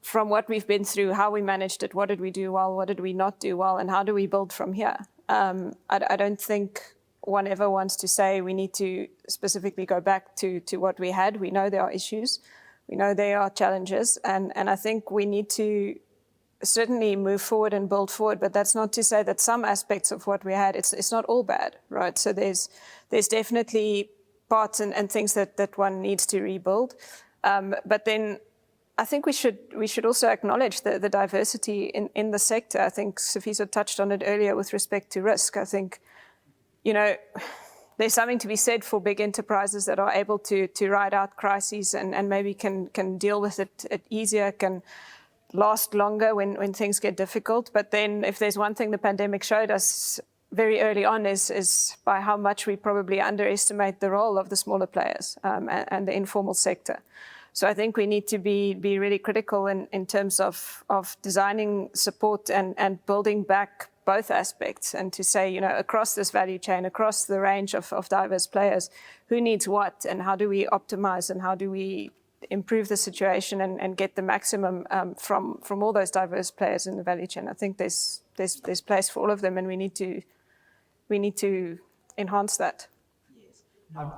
from what we've been through, how we managed it, what did we do well, what did we not do well, and how do we build from here? I don't think one ever wants to say we need to specifically go back to what we had. We know there are issues. We know there are challenges. And I think we need to certainly move forward and build forward. But that's not to say that some aspects of what we had, it's not all bad, right? So there's definitely parts and things that one needs to rebuild. But then I think we should also acknowledge the diversity in the sector. I think Sifiso touched on it earlier with respect to risk. I think, you know, there's something to be said for big enterprises that are able to ride out crises and maybe can deal with it easier, can last longer when things get difficult. But then if there's one thing the pandemic showed us very early on is by how much we probably underestimate the role of the smaller players and the informal sector. So I think we need to be really critical in terms of designing support and building back both aspects, and to say, you know, across this value chain, across the range of diverse players, who needs what and how do we optimize and how do we improve the situation and get the maximum from all those diverse players in the value chain. I think there's place for all of them, and we need to enhance that.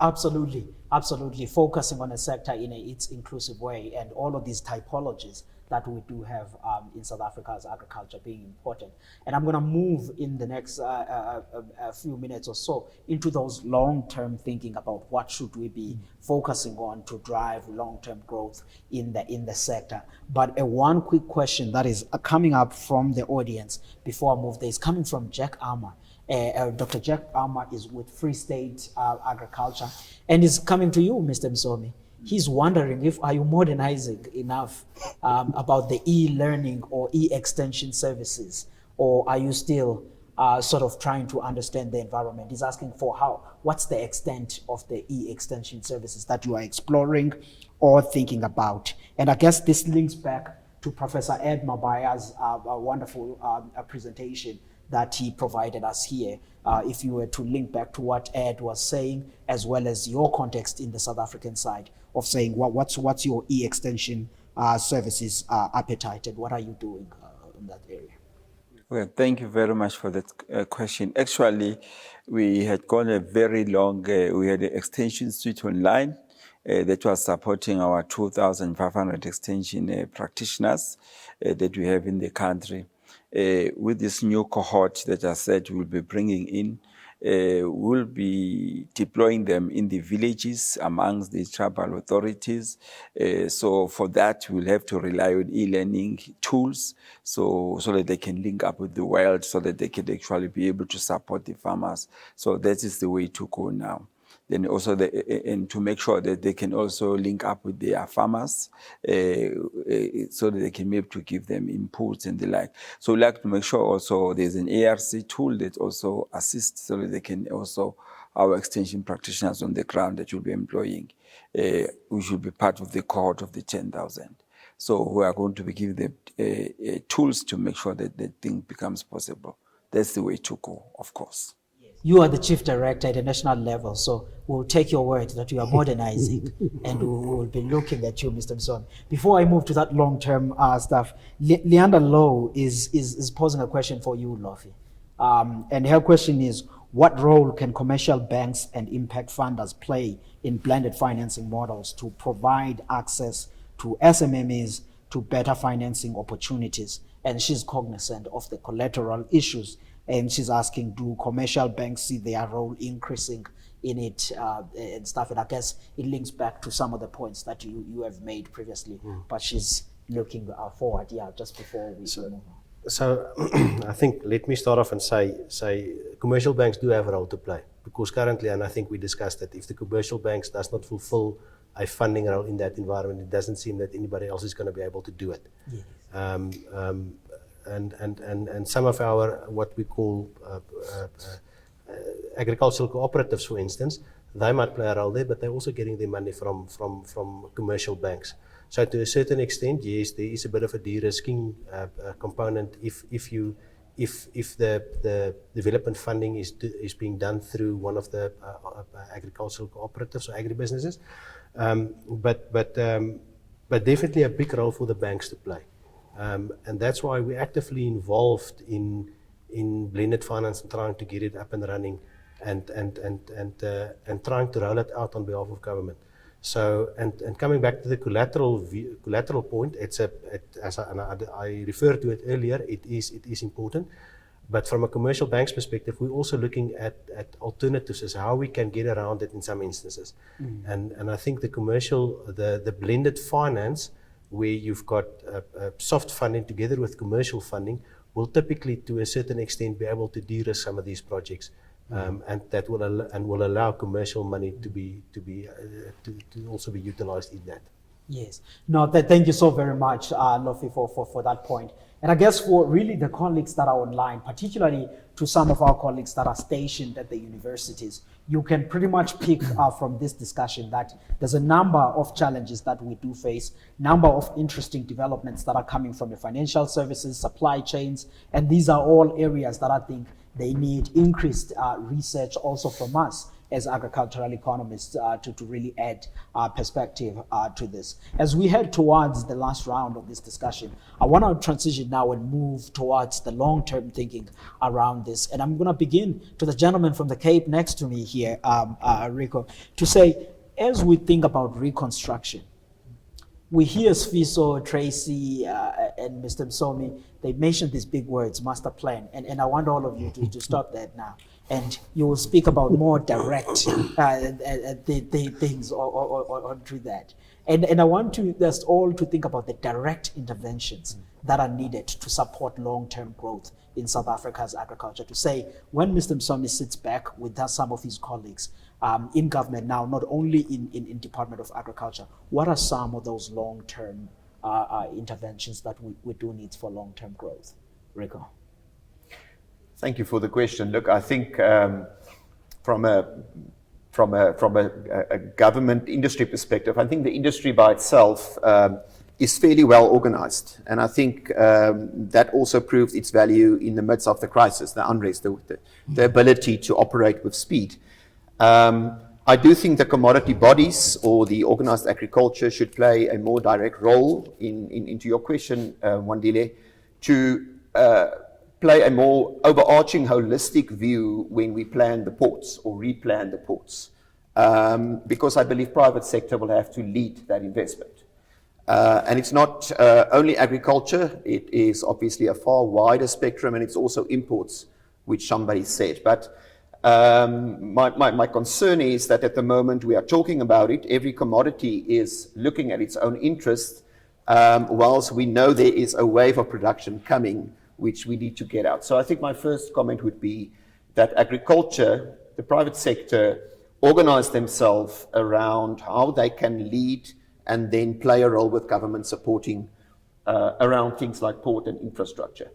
Absolutely. Focusing on a sector in its inclusive way, and all of these typologies that we do have in South Africa as agriculture being important. And I'm going to move in the next a few minutes or so into those long-term thinking about what should we be focusing on to drive long-term growth in the sector. But one quick question that is coming up from the audience before I move there is coming from Jack Armour. Dr. Jack Armour is with Free State Agriculture, and is coming to you, Mr. Msomi. He's wondering if are you modernizing enough about the e-learning or e-extension services, or are you still sort of trying to understand the environment? He's asking for what's the extent of the e-extension services that you are exploring or thinking about. And I guess this links back to Professor Ed Mabaya's wonderful presentation that he provided us here. If you were to link back to what Ed was saying, as well as your context in the South African side of saying what's your e-extension services appetite, and what are you doing in that area? Well, thank you very much for that question. Actually, we had gone a very long, we had an extension suite online that was supporting our 2,500 extension practitioners that we have in the country. With this new cohort that I said we'll be bringing in, we'll be deploying them in the villages amongst the tribal authorities. So for that, we'll have to rely on e-learning tools so that they can link up with the world, so that they can actually be able to support the farmers. So that is the way to go now. Then also, and to make sure that they can also link up with their farmers so that they can be able to give them inputs and the like. So we like to make sure also there's an ARC tool that also assists, so that they can also, our extension practitioners on the ground that you'll be employing, we should be part of the cohort of the 10,000. So we are going to be giving them tools to make sure that the thing becomes possible. That's the way to go, of course. You are the chief director at a national level, so we'll take your word that you are modernizing, and we will be looking at you, Mr. Msomi. Before I move to that long-term stuff, Leander Lowe is posing a question for you, Lofi. And her question is, what role can commercial banks and impact funders play in blended financing models to provide access to SMMEs to better financing opportunities? And she's cognizant of the collateral issues and she's asking, do commercial banks see their role increasing in it and stuff? And I guess it links back to some of the points that you have made previously, but she's looking forward, just before we move on. So I think, let me start off and say commercial banks do have a role to play, because currently, and I think we discussed that, if the commercial banks does not fulfill a funding role in that environment, it doesn't seem that anybody else is going to be able to do it. Yes. And some of our, what we call agricultural cooperatives, for instance, they might play a role there, but they're also getting their money from commercial banks. So to a certain extent, yes, there is a bit of a de-risking component if the development funding is being done through one of the agricultural cooperatives or agribusinesses, but definitely a big role for the banks to play, and that's why we're actively involved in blended finance and trying to get it up and running, and trying to roll it out on behalf of government. So, and coming back to the collateral point, as I referred to it earlier, it is important. But from a commercial bank's perspective, we're also looking at alternatives as how we can get around it in some instances. And I think the blended finance, where you've got soft funding together with commercial funding, will typically, to a certain extent, be able to de-risk some of these projects. And that will allow commercial money to also be utilized in that. Yes. No, thank you so very much, Lofi, for that point. And I guess for really the colleagues that are online, particularly to some of our colleagues that are stationed at the universities, you can pretty much pick from this discussion that there's a number of challenges that we do face, number of interesting developments that are coming from the financial services, supply chains, and these are all areas that I think they need increased research also from us as agricultural economists to really add perspective to this. As we head towards the last round of this discussion, I want to transition now and move towards the long-term thinking around this. And I'm going to begin to the gentleman from the Cape next to me here, Rico, to say, as we think about reconstruction, we hear Sfiso, Tracy, and Mr. Msomi, they mentioned these big words, master plan, and I want all of you to stop that now. And you will speak about more direct things onto that. And I want us all to think about the direct interventions that are needed to support long-term growth in South Africa's agriculture. To say, when Mr. Msomi sits back with some of his colleagues in government now, not only in Department of Agriculture, what are some of those long-term interventions that we do need for long-term growth? Rico. Thank you for the question. Look, I think from a government industry perspective, I think the industry by itself is fairly well organized. And I think that also proved its value in the midst of the crisis, the unrest, the ability to operate with speed. I do think the commodity bodies or the organized agriculture should play a more direct role into your question, Wandile, to play a more overarching, holistic view when we plan the ports or replan the ports. Because I believe private sector will have to lead that investment. And it's not only agriculture, it is obviously a far wider spectrum, and it's also imports, which somebody said. But my concern is that at the moment we are talking about it, every commodity is looking at its own interest, whilst we know there is a wave of production coming, which we need to get out. So I think my first comment would be that agriculture, the private sector, organize themselves around how they can lead and then play a role with government supporting around things like port and infrastructure.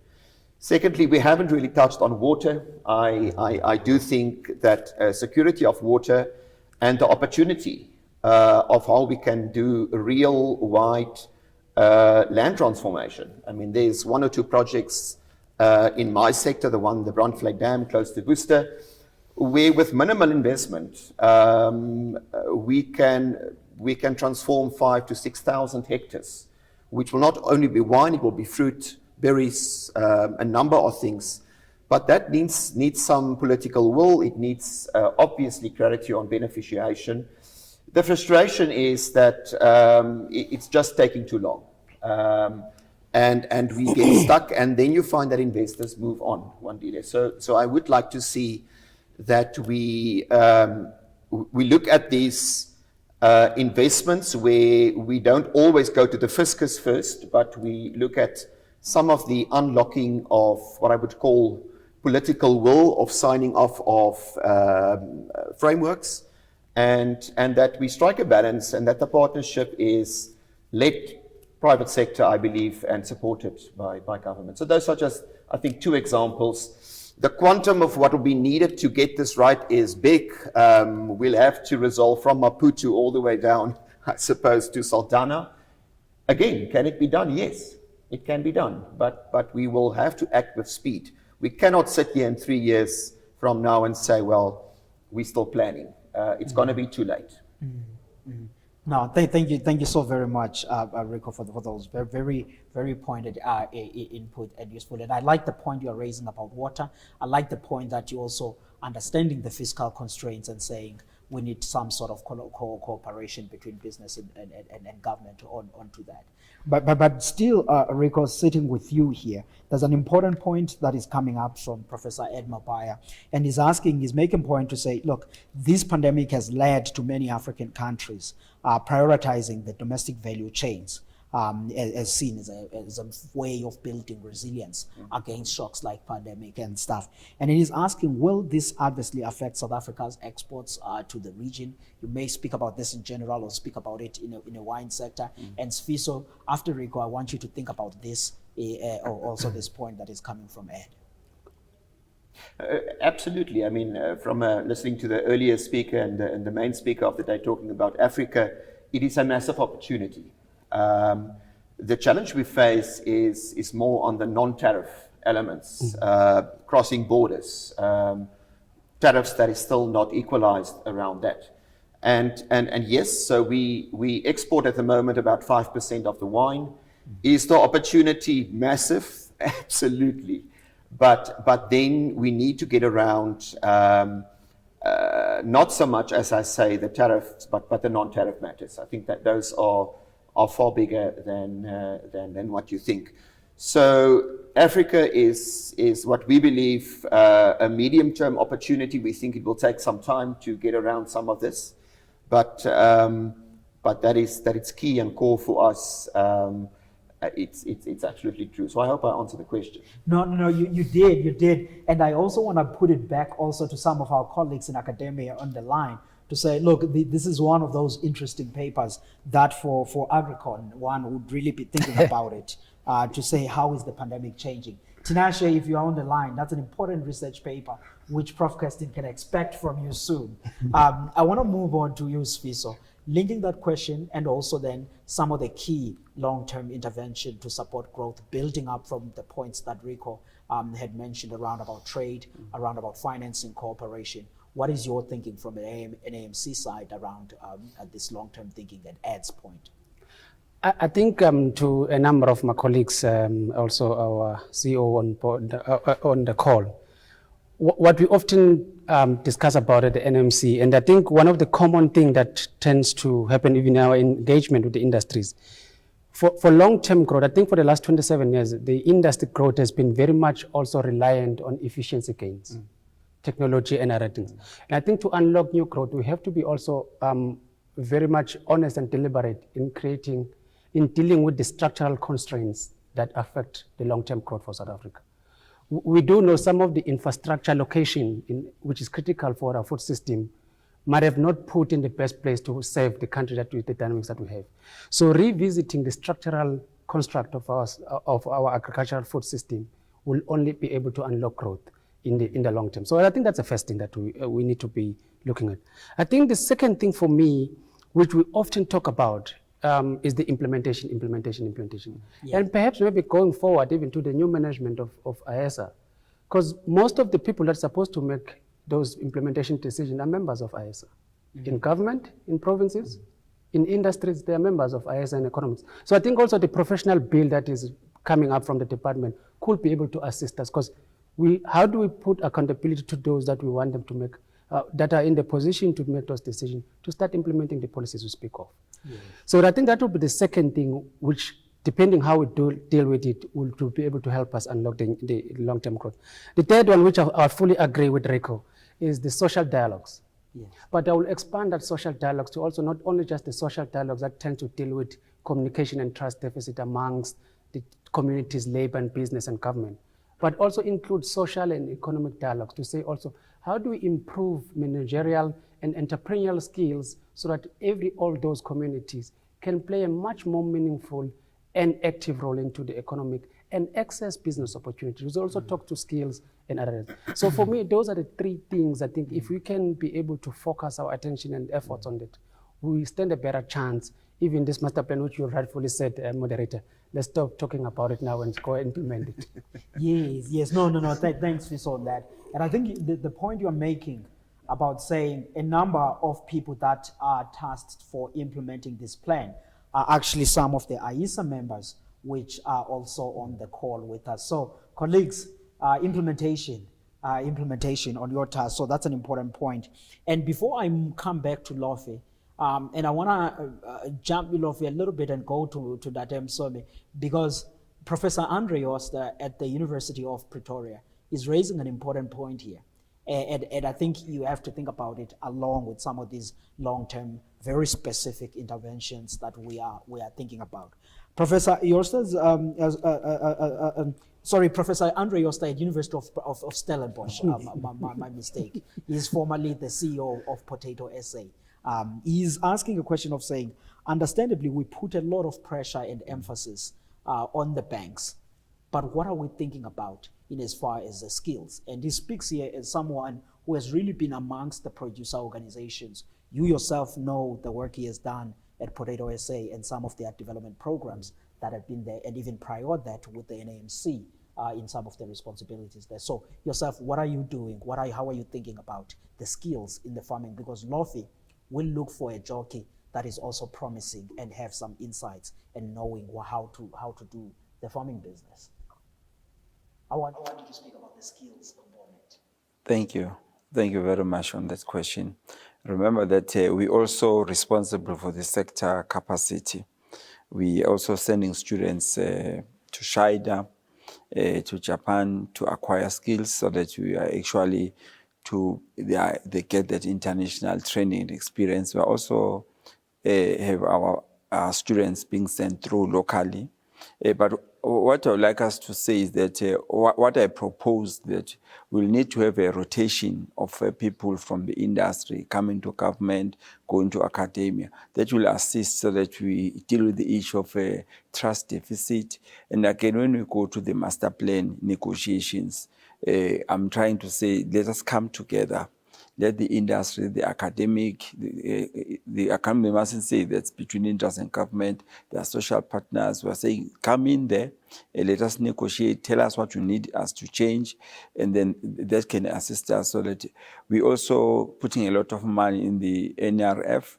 Secondly, we haven't really touched on water. I do think that security of water and the opportunity of how we can do a real wide land transformation. I mean, there's one or two projects in my sector, the Brandvlei Dam close to Worcester, where with minimal investment, we can transform 5,000 to 6,000 hectares, which will not only be wine, it will be fruit, berries, a number of things. But that needs some political will. It needs, obviously, clarity on beneficiation. The frustration is that it's just taking too long. and we get stuck, and then you find that investors move on, one dealer. So I would like to see that we look at these investments where we don't always go to the fiscus first, but we look at some of the unlocking of what I would call political will, of signing off of frameworks, and that we strike a balance, and that the partnership is led private sector, I believe, and supported by government. So those are just, I think, two examples. The quantum of what will be needed to get this right is big. We'll have to resolve from Maputo all the way down, I suppose, to Saldanha. Again, can it be done? Yes, it can be done, but we will have to act with speed. We cannot sit here in 3 years from now and say, well, we're still planning. It's going to be too late. No, thank you so very much, Rico, for those very pointed input and useful. And I like the point you're raising about water. I like the point that you're also understanding the fiscal constraints and saying we need some sort of cooperation between business and government onto that. But still, Rico, sitting with you here, there's an important point that is coming up from Professor Ed Mabaya, and he's making point to say, look, this pandemic has led to many African countries prioritizing the domestic value chains as seen as a way of building resilience against shocks like pandemic and stuff. And it is asking, will this adversely affect South Africa's exports to the region? You may speak about this in general or speak about it in a wine sector. And Sfiso, after Rico, I want you to think about this, also this point that is coming from Ed. Absolutely. I mean, from listening to the earlier speaker and the main speaker of the day talking about Africa, it is a massive opportunity. The challenge we face is more on the non-tariff elements, crossing borders, tariffs that is still not equalized around that. And yes, so we export at the moment about 5% of the wine. Is the opportunity massive? Absolutely. But then we need to get around not so much, as I say, the tariffs, but the non-tariff matters. I think that those are far bigger than what you think. So Africa is what we believe a medium-term opportunity. We think it will take some time to get around some of this, but that it's key and core for us. It's absolutely true. So I hope I answered the question. No, you did. And I also want to put it back also to some of our colleagues in academia on the line to say, look, this is one of those interesting papers that for Agricon, one would really be thinking about it, to say, how is the pandemic changing? Tinashe, if you're on the line, that's an important research paper, which Prof. Kirsten can expect from you soon. I want to move on to you, Sfiso, linking that question and also then some of the key long-term intervention to support growth, building up from the points that Rico had mentioned around about trade, around about financing cooperation. What is your thinking from an AMC side around this long-term thinking at Ed's point? I think to a number of my colleagues, also our CEO on the call, what we often discuss about at the NMC, and I think one of the common things that tends to happen even in our engagement with the industries, for long-term growth, I think for the last 27 years, the industry growth has been very much also reliant on efficiency gains, technology and other things. And I think to unlock new growth, we have to be also very much honest and deliberate in dealing with the structural constraints that affect the long-term growth for South Africa. We do know some of the infrastructure location which is critical for our food system might have not put in the best place to serve the country with the dynamics that we have. So revisiting the structural construct of our agricultural food system will only be able to unlock growth in the long term. So I think that's the first thing that we need to be looking at. I think the second thing for me, which we often talk about, is the implementation. Yeah. And perhaps maybe going forward even to the new management of AEASA, because most of the people that are supposed to make those implementation decisions are members of AEASA. In government, in provinces, in industries, they are members of AEASA and economics. So I think also the professional bill that is coming up from the department could be able to assist us, because how do we put accountability to those that we want them to make, that are in the position to make those decisions, to start implementing the policies we speak of. Yeah. So I think that would be the second thing which depending how we deal with it, will to be able to help us unlock the long-term growth. The third one, which I fully agree with Rico, is the social dialogues. Yes. But I will expand that social dialogues to also not only just the social dialogues that tend to deal with communication and trust deficit amongst the communities, labor and business and government, but also include social and economic dialogues to say also, how do we improve managerial and entrepreneurial skills so that all those communities can play a much more meaningful and active role into the economic and access business opportunities. We also talk to skills and others. So for me, those are the three things I think if we can be able to focus our attention and efforts on it, we stand a better chance. Even this master plan, which you rightfully said, moderator, let's stop talking about it now and go implement it. Yes. No. Thanks for that. And I think the point you're making about saying a number of people that are tasked for implementing this plan are actually some of the AEASA members, which are also on the call with us. So, colleagues, implementation on your task. So that's an important point. And before I come back to Lofi, and I want to jump Lofi a little bit and go to Datem Sobe, because Professor Andre Oster at the University of Pretoria is raising an important point here. And I think you have to think about it along with some of these long-term, very specific interventions that we are thinking about. Professor Joster's, Professor Andre Joster at University of Stellenbosch, my mistake. He's formerly the CEO of Potato SA. He's asking a question of saying, understandably, we put a lot of pressure and emphasis on the banks, but what are we thinking about in as far as the skills? And he speaks here as someone who has really been amongst the producer organizations. You yourself know the work he has done at Potato SA and some of their development programs that have been there, and even prior that with the NAMC in some of the responsibilities there. So yourself, what are you doing? How are you thinking about the skills in the farming? Because Lofi will look for a jockey that is also promising and have some insights and knowing how to do the farming business. I want you to speak about the skills component. Thank you. Thank you very much on that question. Remember that we're also responsible for the sector capacity. We also sending students to China, to Japan to acquire skills so that we are actually they get that international training experience. We also have our students being sent through locally. But what I would like us to say is that what I propose that we'll need to have a rotation of people from the industry coming to government, going to academia. That will assist so that we deal with the issue of trust deficit. And again, when we go to the master plan negotiations, I'm trying to say, let us come together. Let the industry, the academic, the academic mustn't say that's between industry and government. There are social partners who are saying, come in there, let us negotiate, tell us what you need us to change, and then that can assist us so that we also putting a lot of money in the NRF,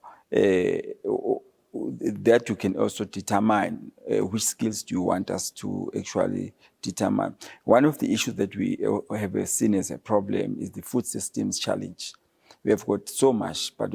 that you can also determine which skills do you want us to actually determine. One of the issues that we have seen as a problem is the food systems challenge. We have got so much, but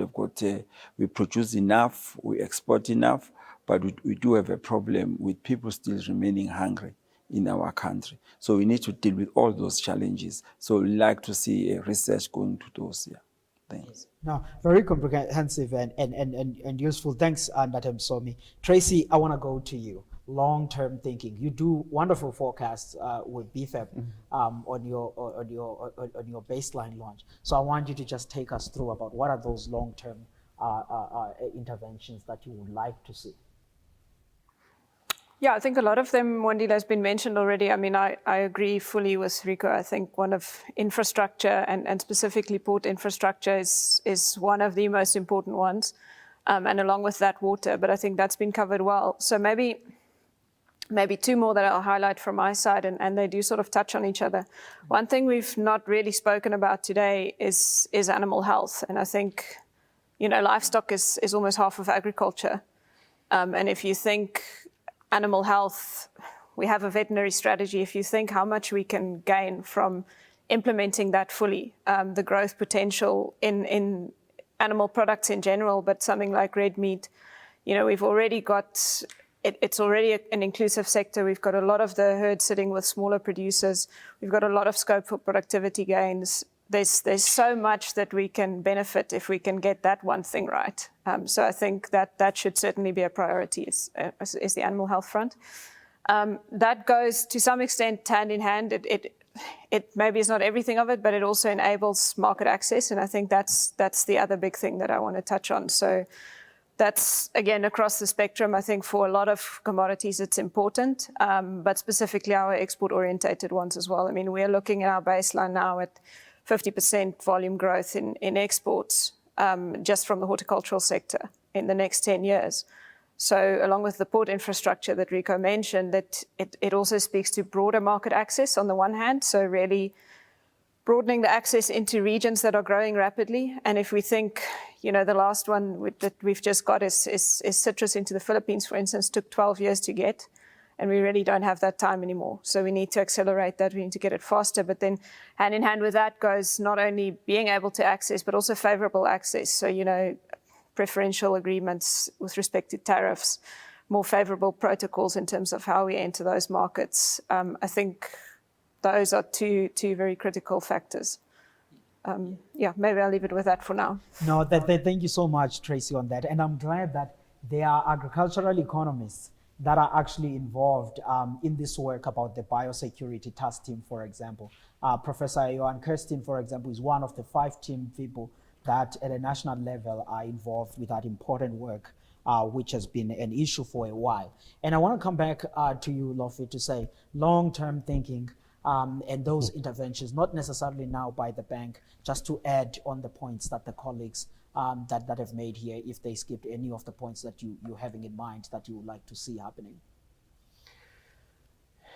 we produce enough, we export enough, but we do have a problem with people still remaining hungry in our country. So we need to deal with all those challenges. So we like to see research going to those here. Thanks. No, very comprehensive and useful. Thanks, Datem Somi. Tracy, I want to go to you. Long-term thinking. You do wonderful forecasts with BFAP on your baseline launch. So I want you to just take us through about what are those long-term interventions that you would like to see. Yeah, I think a lot of them, Wandile, has been mentioned already. I mean, I agree fully with Rico. I think one of infrastructure and specifically port infrastructure is one of the most important ones. And along with that, water. But I think that's been covered well. So maybe two more that I'll highlight from my side, and they do sort of touch on each other. One thing we've not really spoken about today is animal health. And I think, livestock is almost half of agriculture. And if you think animal health, we have a veterinary strategy. If you think how much we can gain from implementing that fully, the growth potential in animal products in general, but something like red meat, we've already got it's already an inclusive sector. We've got a lot of the herd sitting with smaller producers. We've got a lot of scope for productivity gains. There's so much that we can benefit if we can get that one thing right. So I think that should certainly be a priority is the animal health front. That goes to some extent hand in hand. It maybe is not everything of it, but it also enables market access. And I think that's the other big thing that I want to touch on. So that's, again, across the spectrum. I think for a lot of commodities, it's important, but specifically our export-orientated ones as well. I mean, we're looking at our baseline now at 50% volume growth in exports just from the horticultural sector in the next 10 years. So along with the port infrastructure that Rico mentioned, that it also speaks to broader market access on the one hand, so really broadening the access into regions that are growing rapidly. And if we think, the last one that we've just got is citrus into the Philippines, for instance, took 12 years to get, and we really don't have that time anymore. So we need to accelerate that, we need to get it faster, but then hand in hand with that goes not only being able to access, but also favorable access. So, preferential agreements with respect to tariffs, more favorable protocols in terms of how we enter those markets. I think those are two very critical factors. Maybe I'll leave it with that for now. No, thank you so much, Tracy, on that. And I'm glad that there are agricultural economists that are actually involved in this work about the biosecurity task team, for example. Professor Johan Kirsten, for example, is one of the 5 team people that at a national level are involved with that important work, which has been an issue for a while. And I want to come back to you, Lofi, to say long-term thinking and those interventions, not necessarily now by the bank, just to add on the points that the colleagues that have made here, if they skipped any of the points that you're having in mind that you would like to see happening.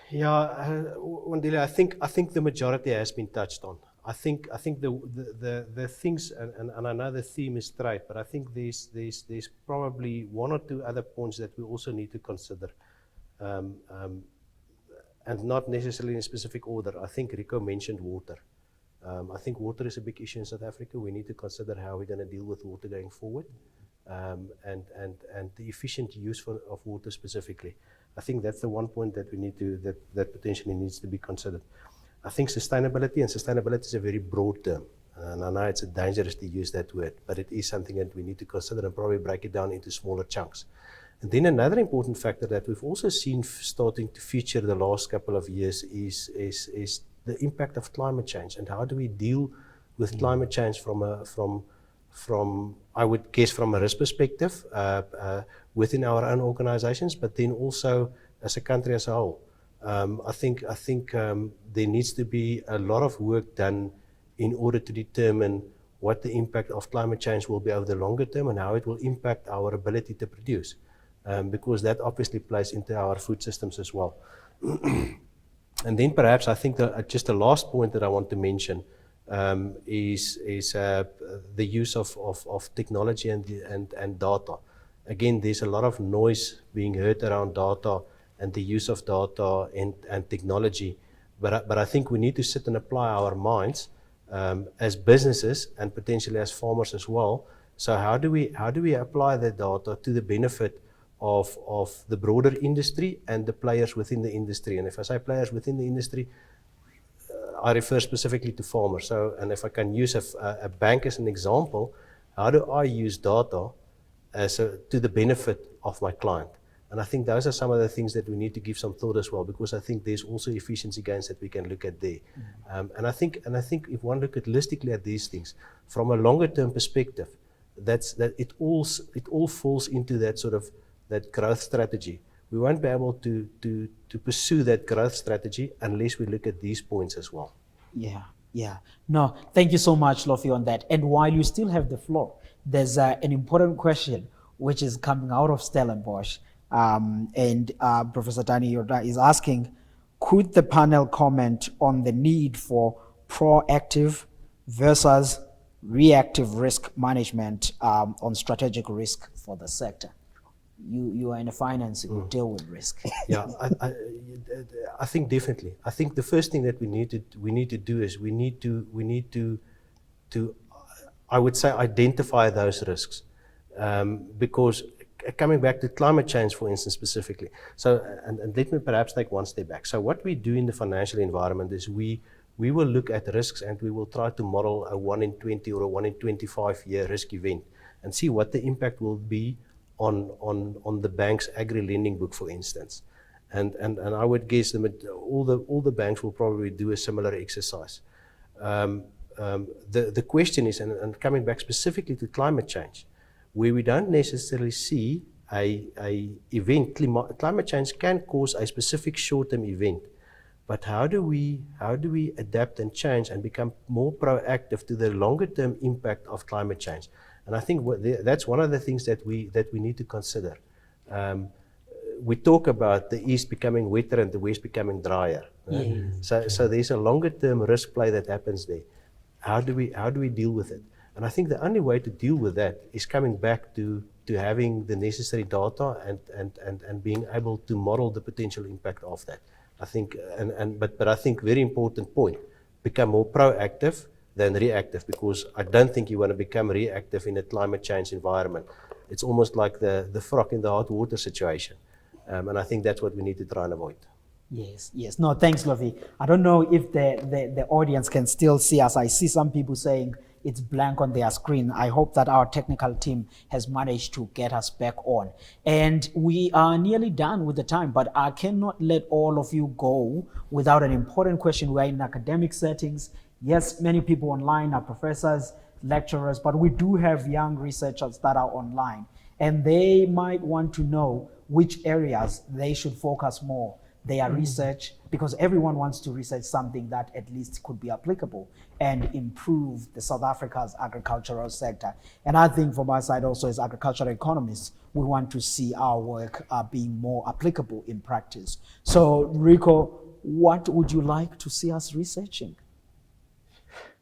Yeah, Wandile, I think the majority has been touched on. I think the things, and I know the theme is trade, but I think there's probably 1 or 2 other points that we also need to consider, and not necessarily in a specific order. I think Rico mentioned water. I think water is a big issue in South Africa. We need to consider how we're going to deal with water going forward, and the efficient use of water specifically. I think that's the one point that we need to that potentially needs to be considered. I think sustainability is a very broad term, and I know it's dangerous to use that word, but it is something that we need to consider and probably break it down into smaller chunks. And then another important factor that we've also seen starting to feature the last couple of years is the impact of climate change, and how do we deal with climate change from I would guess from a risk perspective within our own organizations, but then also as a country as a whole. I think there needs to be a lot of work done in order to determine what the impact of climate change will be over the longer term and how it will impact our ability to produce, because that obviously plays into our food systems as well. And then perhaps I think just the last point that I want to mention is the use of technology and data. Again, there's a lot of noise being heard around data and the use of data and technology, but I think we need to sit and apply our minds as businesses and potentially as farmers as well. So how do we apply the data to the benefit of the broader industry and the players within the industry? And if I say players within the industry, I refer specifically to farmers. So, and if I can use a bank as an example, how do I use data to the benefit of my client? And I think those are some of the things that we need to give some thought as well, because I think there's also efficiency gains that we can look at there. And I think if one look holistically at these things from a longer term perspective, that it all falls into that sort of that growth strategy. We won't be able to pursue that growth strategy unless we look at these points as well. Yeah. No, thank you so much, Lofi, on that. And while you still have the floor, there's an important question which is coming out of Stellenbosch. And Professor Dani Yorda is asking, could the panel comment on the need for proactive versus reactive risk management on strategic risk for the sector? You are in a finance, you deal with risk. Yeah, I think definitely. I think the first thing that we need to do is we need to I would say identify those risks, because coming back to climate change, for instance, specifically. So, and let me perhaps take one step back. So what we do in the financial environment is we will look at risks and we will try to model a 1 in 20 or a 1 in 25 year risk event and see what the impact will be on the bank's agri-lending book, for instance. And I would guess that all the banks will probably do a similar exercise. The question is, and coming back specifically to climate change, where we don't necessarily see a event, climate change can cause a specific short-term event, but how do we adapt and change and become more proactive to the longer-term impact of climate change? And I think that's one of the things that we need to consider. We talk about the east becoming wetter and the west becoming drier. Yes. So there's a longer-term risk play that happens there. How do we deal with it? And I think the only way to deal with that is coming back to having the necessary data and being able to model the potential impact of that. I think, but I think very important point, become more proactive than reactive, because I don't think you want to become reactive in a climate change environment. It's almost like the frog in the hot water situation. And I think that's what we need to try and avoid. Yes, yes. No, thanks, Lovie. I don't know if the audience can still see us. I see some people saying it's blank on their screen. I hope that our technical team has managed to get us back on. And we are nearly done with the time, but I cannot let all of you go without an important question. We're in academic settings. Yes, many people online are professors, lecturers, but we do have young researchers that are online, and they might want to know which areas they should focus more their research, because everyone wants to research something that at least could be applicable and improve the South Africa's agricultural sector. And I think from our side also, as agricultural economists, we want to see our work being more applicable in practice. So Rico, what would you like to see us researching?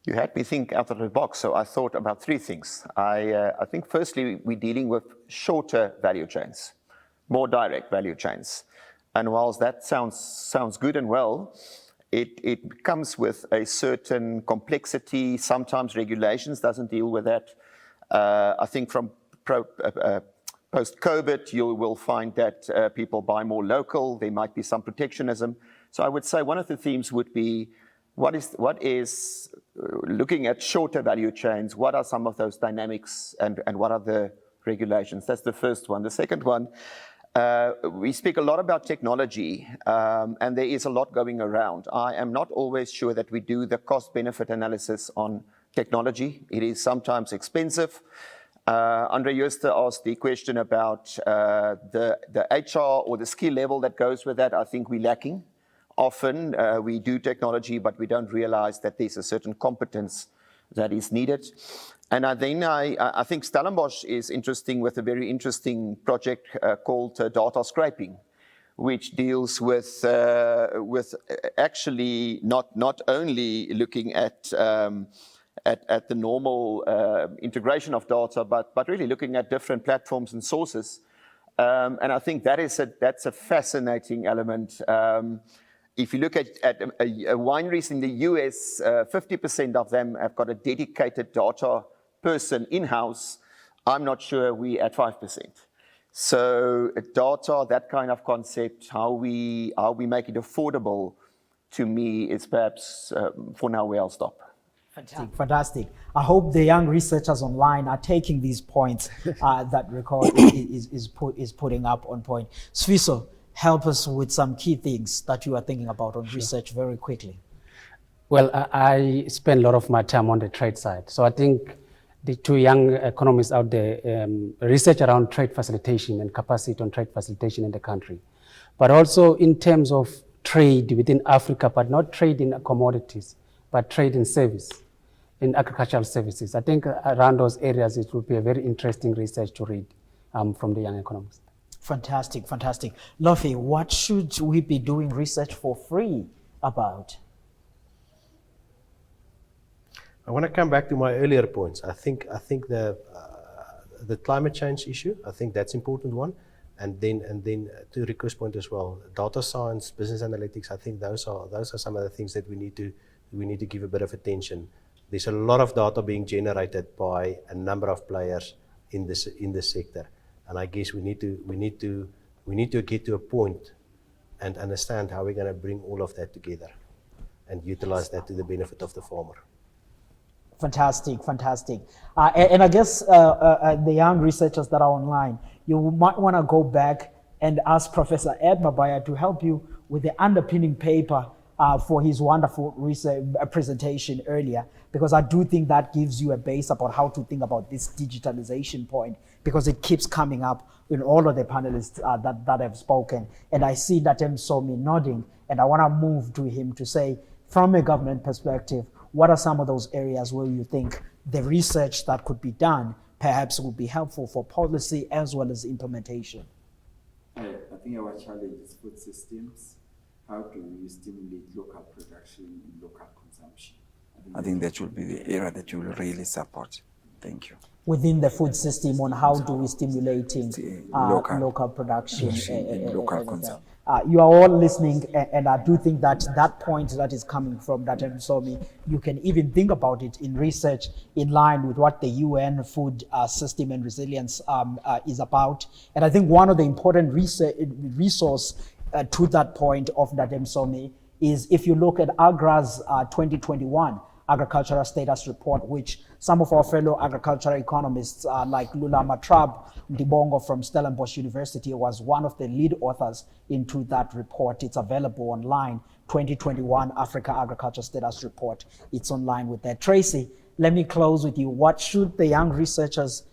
You had me think out of the box, so I thought about three things. I think firstly, we're dealing with shorter value chains, more direct value chains. And whilst that sounds good and well, it comes with a certain complexity. Sometimes regulations doesn't deal with that. I think from post-COVID, you will find that people buy more local. There might be some protectionism. So I would say one of the themes would be, what is looking at shorter value chains, what are some of those dynamics and what are the regulations? That's the first one. The second one, we speak a lot about technology, and there is a lot going around. I am not always sure that we do the cost-benefit analysis on technology. It is sometimes expensive. Andre Jooste asked the question about the HR or the skill level that goes with that. I think we're lacking. Often we do technology, but we don't realize that there's a certain competence that is needed. And then I think Stellenbosch is interesting with a very interesting project called data scraping, which deals with actually not only looking at the normal integration of data, but really looking at different platforms and sources. And I think that's a fascinating element. If you look at wineries in the US, 50% of them have got a dedicated data person in-house. I'm not sure we're at 5%. So data, that kind of concept, how we make it affordable, to me, is perhaps for now where I'll stop. Fantastic, fantastic. I hope the young researchers online are taking these points that Rico is putting up on point. Sfiso, help us with some key things that you are thinking about on research very quickly. Well, I spend a lot of my time on the trade side. So I think the two young economists out there, research around trade facilitation and capacity on trade facilitation in the country. But also in terms of trade within Africa, but not trade in commodities, but trade in service, in agricultural services. I think around those areas, it would be a very interesting research to read from the young economists. Fantastic, fantastic. Lovie, what should we be doing research for free about? I want to come back to my earlier points. I think the climate change issue, I think that's an important one. And then to Rico's point as well, data science, business analytics, I think those are some of the things that we need to give a bit of attention. There's a lot of data being generated by a number of players in this sector. And I guess we need to get to a point and understand how we're going to bring all of that together and utilize that to the benefit of the farmer. Fantastic, fantastic. And I guess the young researchers that are online, you might want to go back and ask Professor Ed Mabaya to help you with the underpinning paper for his wonderful research presentation earlier, because I do think that gives you a base about how to think about this digitalization point, because it keeps coming up in all of the panelists that have spoken. And I see that Somi nodding, and I want to move to him to say, from a government perspective, what are some of those areas where you think the research that could be done perhaps would be helpful for policy as well as implementation? I think our challenge is food systems. How do we stimulate local production and local consumption? I think that will be the area that you will really support. Thank you. Within the food system, on how do we stimulating local production and local consumption. You are all listening, and I do think that that point that is coming from that Somi, you can even think about it in research in line with what the UN food system and resilience is about. And I think one of the important resource to that point of Natem Somi is if you look at AGRA's 2021 Agricultural Status Report, which some of our fellow agricultural economists like Lula Matrab Ndibongo from Stellenbosch University was one of the lead authors into that report. It's available online, 2021 Africa Agriculture Status Report. It's online with that. Tracy, let me close with you. What should the young researchers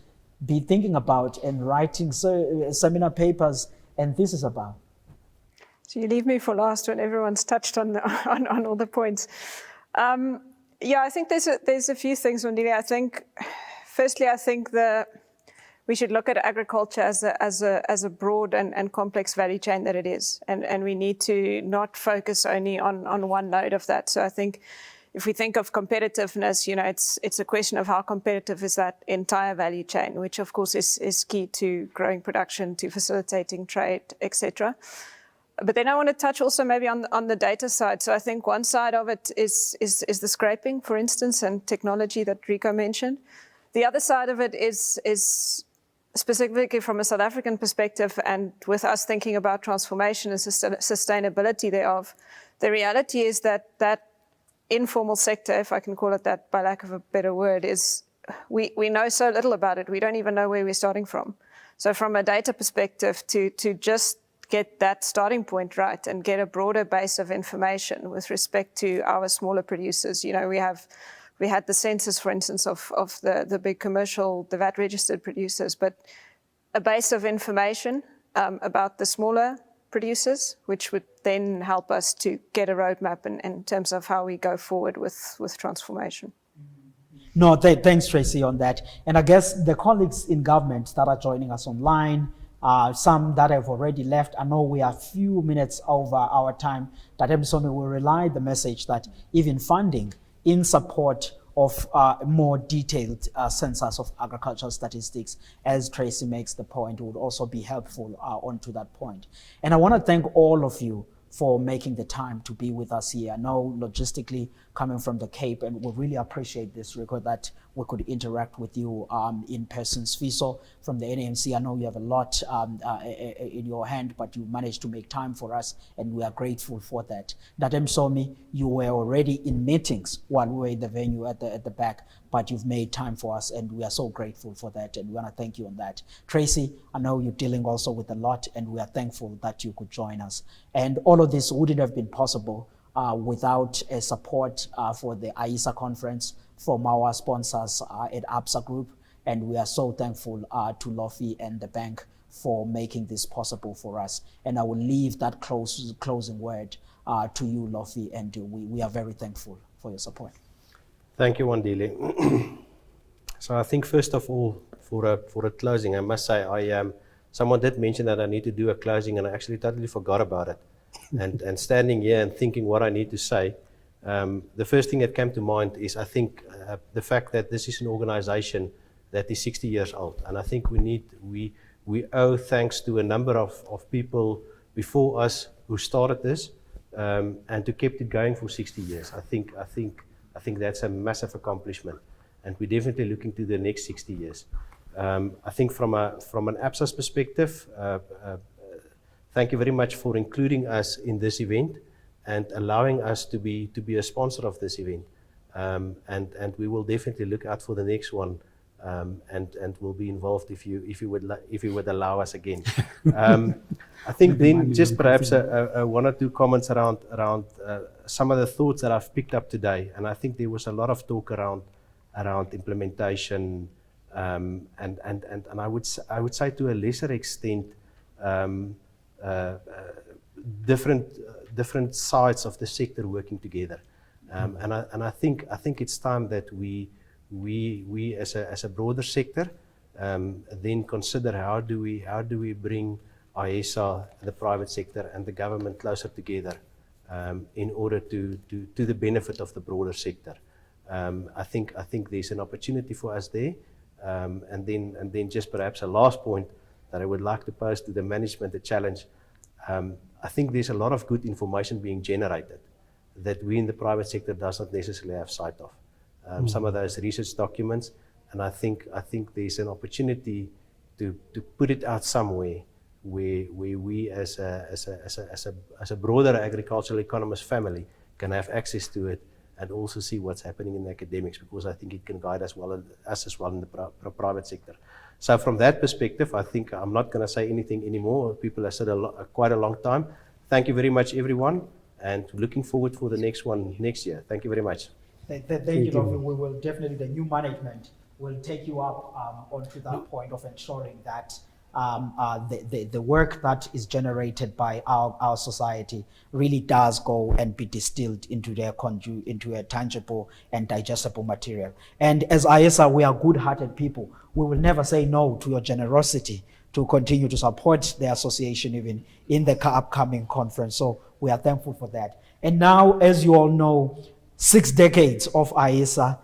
be thinking about and writing seminar papers and thesis about? So you leave me for last when everyone's touched on all the points. Yeah, I think there's a few things, Wandile. I think, firstly, I think we should look at agriculture as a broad and complex value chain that it is, and we need to not focus only on one node of that. So I think if we think of competitiveness, it's a question of how competitive is that entire value chain, which of course is key to growing production, to facilitating trade, etc. But then I want to touch also maybe on the data side. So I think one side of it is the scraping, for instance, and technology that Rico mentioned. The other side of it is specifically from a South African perspective, and with us thinking about transformation and sustainability thereof, the reality is that informal sector, if I can call it that by lack of a better word, is we know so little about it. We don't even know where we're starting from. So from a data perspective, to just get that starting point right and get a broader base of information with respect to our smaller producers. We had the census, for instance, of the big commercial, the VAT registered producers, but a base of information about the smaller producers, which would then help us to get a roadmap in terms of how we go forward with transformation. No, thanks, Tracy, on that. And I guess the colleagues in government that are joining us online, some that have already left. I know we are a few minutes over our time. That Somi will relay the message that even funding in support of more detailed census of agricultural statistics, as Tracy makes the point, would also be helpful onto that point. And I want to thank all of you for making the time to be with us here. I know logistically coming from the Cape, and we really appreciate this, Rico, that we could interact with you in person. Sfiso from the NAMC, I know you have a lot in your hand, but you managed to make time for us, and we are grateful for that. Natem Somi, you were already in meetings while we were in the venue at the back, but you've made time for us, and we are so grateful for that, and we want to thank you on that. Tracy, I know you're dealing also with a lot, and we are thankful that you could join us. And all of this wouldn't have been possible without a support for the AEASA conference from our sponsors at ABSA Group, and we are so thankful to Lofi and the bank for making this possible for us. And I will leave that closing word to you, Lofi, and we are very thankful for your support. Thank you, Wandile. So I think first of all, for a closing, I must say someone did mention that I need to do a closing, and I actually totally forgot about it. And standing here and thinking what I need to say, the first thing that came to mind is I think the fact that this is an organization that is 60 years old, and I think we owe thanks to a number of people before us who started this and to kept it going for 60 years. I think that's a massive accomplishment, and we're definitely looking to the next 60 years. I think from an APSA's perspective, thank you very much for including us in this event and allowing us to be a sponsor of this event. And we will definitely look out for the next one, and will be involved if you would allow us again. I think then just perhaps one or two comments around some of the thoughts that I've picked up today, and I think there was a lot of talk around implementation, and I would say to a lesser extent, different sides of the sector working together, and I think it's time that we as a broader sector then consider how do we bring AEASA, the private sector, and the government closer together in order to the benefit of the broader sector. I think there's an opportunity for us there, and then just perhaps a last point that I would like to pose to the management, the challenge. I think there's a lot of good information being generated that we in the private sector does not necessarily have sight of. Some of those research documents, and I think there's an opportunity to put it out somewhere where we as a broader agricultural economist family can have access to it and also see what's happening in academics, because I think it can guide us as well in the private sector. So from that perspective, I think I'm not going to say anything anymore. People have said quite a long time. Thank you very much, everyone, and looking forward for the next one next year. Thank you very much. Thank you, Dr. We will definitely, the new management will take you up onto that point of ensuring that the work that is generated by our society really does go and be distilled into a tangible and digestible material. And as AEASA, we are good-hearted people. We will never say no to your generosity to continue to support the association even in the upcoming conference. So we are thankful for that. And now, as you all know, 6 decades of AEASA.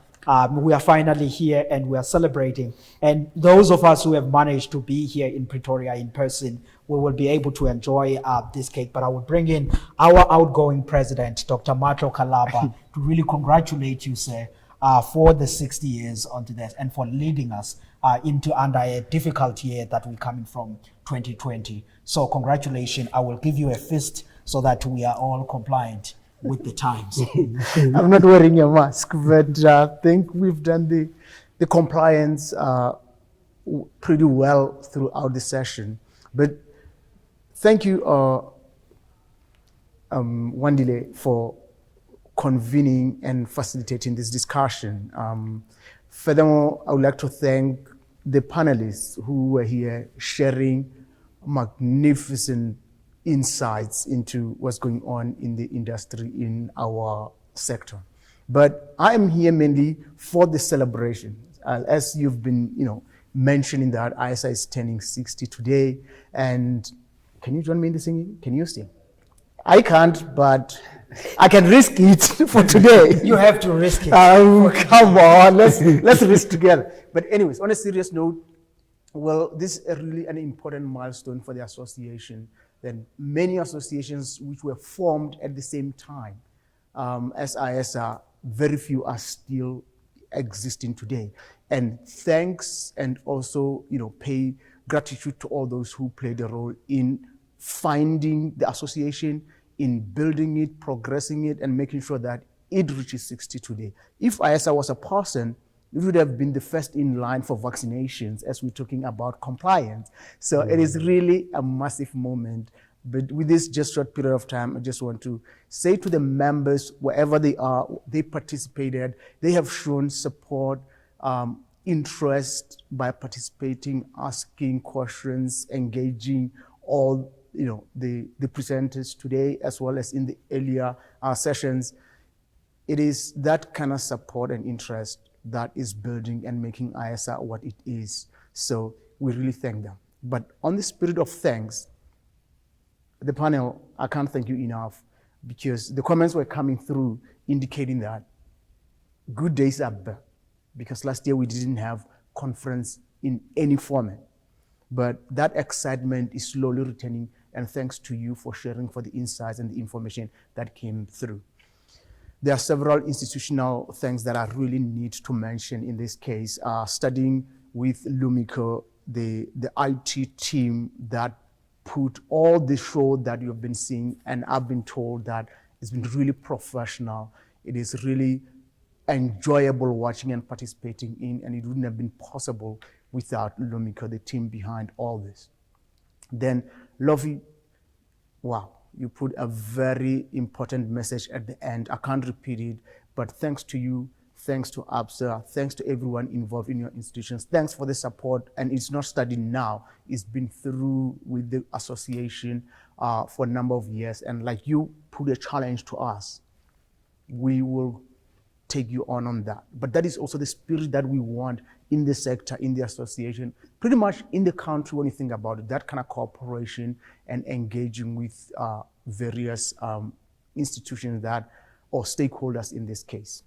We are finally here and we are celebrating. And those of us who have managed to be here in Pretoria in person, we will be able to enjoy this cake. But I will bring in our outgoing president, Dr. Matlo Kalaba, to really congratulate you, sir, for the 60 years onto this and for leading us under a difficult year that we're coming from 2020. So congratulations. I will give you a fist so that we are all compliant with the times. I'm not wearing a mask, but I think we've done the compliance pretty well throughout the session. But thank you, Wandile, for convening and facilitating this discussion. Furthermore, I would like to thank the panelists who were here sharing magnificent insights into what's going on in the industry in our sector. But I am here mainly for the celebration. As you've been, mentioning that AEASA is turning 60 today. And can you join me in the singing? Can you sing? I can't, but I can risk it for today. You have to risk it. Come on, let's risk together. But anyways, on a serious note, well, this is really an important milestone for the association. Then many associations which were formed at the same time as AEASA, very few are still existing today. And thanks, and also pay gratitude to all those who played a role in finding the association, in building it, progressing it, and making sure that it reaches 60 today. If AEASA was a person, it would have been the first in line for vaccinations as we're talking about compliance. So it is really a massive moment. But with this just short period of time, I just want to say to the members, wherever they are, they participated, they have shown support, interest by participating, asking questions, engaging all the presenters today, as well as in the earlier sessions. It is that kind of support and interest that is building and making AEASA what it is. So we really thank them. But on the spirit of thanks, the panel, I can't thank you enough, because the comments were coming through indicating that good days are back, because last year we didn't have conference in any format. But that excitement is slowly returning, and thanks to you for sharing for the insights and the information that came through. There are several institutional things that I really need to mention in this case. Studying with Lumiko, the IT team that put all the show that you've been seeing, and I've been told that it's been really professional. It is really enjoyable watching and participating in, and it wouldn't have been possible without Lumiko, the team behind all this. Then, Lovey, wow, you put a very important message at the end. I can't repeat it, but thanks to you, thanks to AEASA, thanks to everyone involved in your institutions, thanks for the support. And it's not starting now, it's been through with the association for a number of years. And like you put a challenge to us, we will take you on that. But that is also the spirit that we want in the sector, in the association, pretty much in the country when you think about it, that kind of cooperation and engaging with various institutions that, or stakeholders in this case.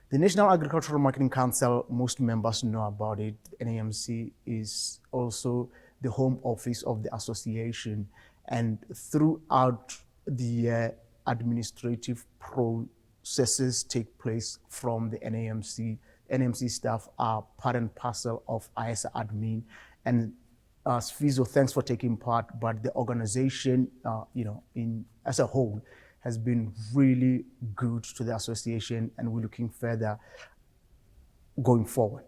The National Agricultural Marketing Council, most members know about it. NAMC is also the home office of the association, and throughout the administrative processes take place from the NAMC. NAMC staff are part and parcel of AEASA admin, and Sfizo, thanks for taking part, but the organization, as a whole, has been really good to the association, and we're looking further going forward.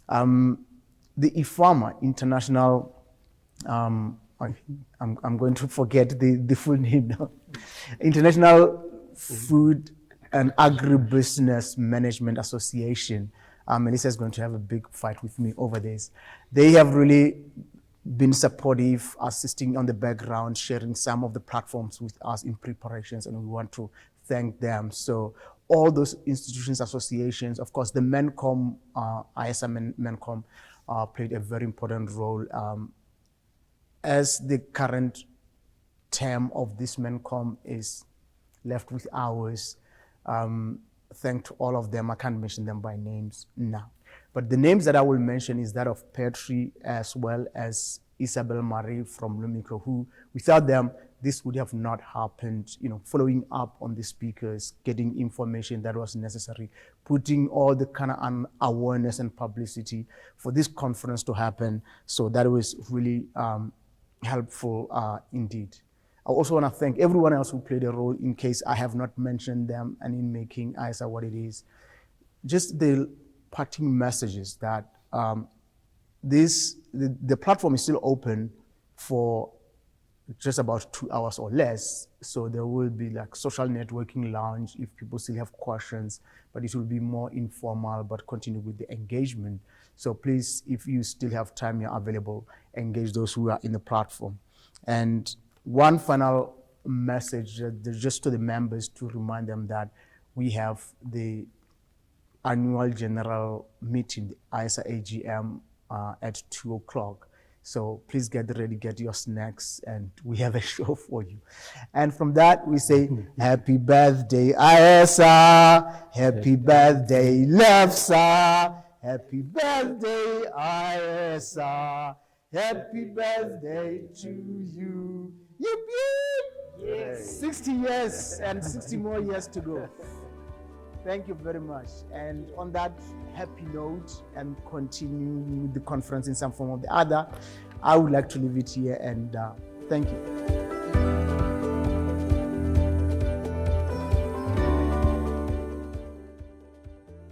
The IFAMA, International, I'm going to forget the full name now, International Food and Agribusiness Management Association. Melissa is going to have a big fight with me over this. They have really been supportive, assisting on the background, sharing some of the platforms with us in preparations, and we want to thank them. So all those institutions, associations, of course, the MENCOM, AEASA MENCOM played a very important role. As the current term of this MENCOM is left with hours, thank to all of them. I can't mention them by names now. But the names that I will mention is that of Petri as well as Isabel Marie from Lumiko, who, without them, this would have not happened, following up on the speakers, getting information that was necessary, putting all the kind of awareness and publicity for this conference to happen. So that was really helpful indeed. I also want to thank everyone else who played a role in case I have not mentioned them and in making AEASA what it is. Just the parting messages that the platform is still open for just about 2 hours or less. So there will be like social networking lounge if people still have questions, but it will be more informal, but continue with the engagement. So please, if you still have time, you're available, engage those who are in the platform. And one final message just to the members to remind them that we have the annual general meeting, the AEASA AGM at 2 o'clock. So please get ready, get your snacks, and we have a show for you. And from that, we say, happy birthday, AEASA, happy birthday, LEFSA, happy birthday, AEASA, happy birthday to you. Yip, yip. Yes. 60 years and 60 more years to go. Thank you very much. And on that happy note, and continuing the conference in some form or the other, I would like to leave it here, and thank you.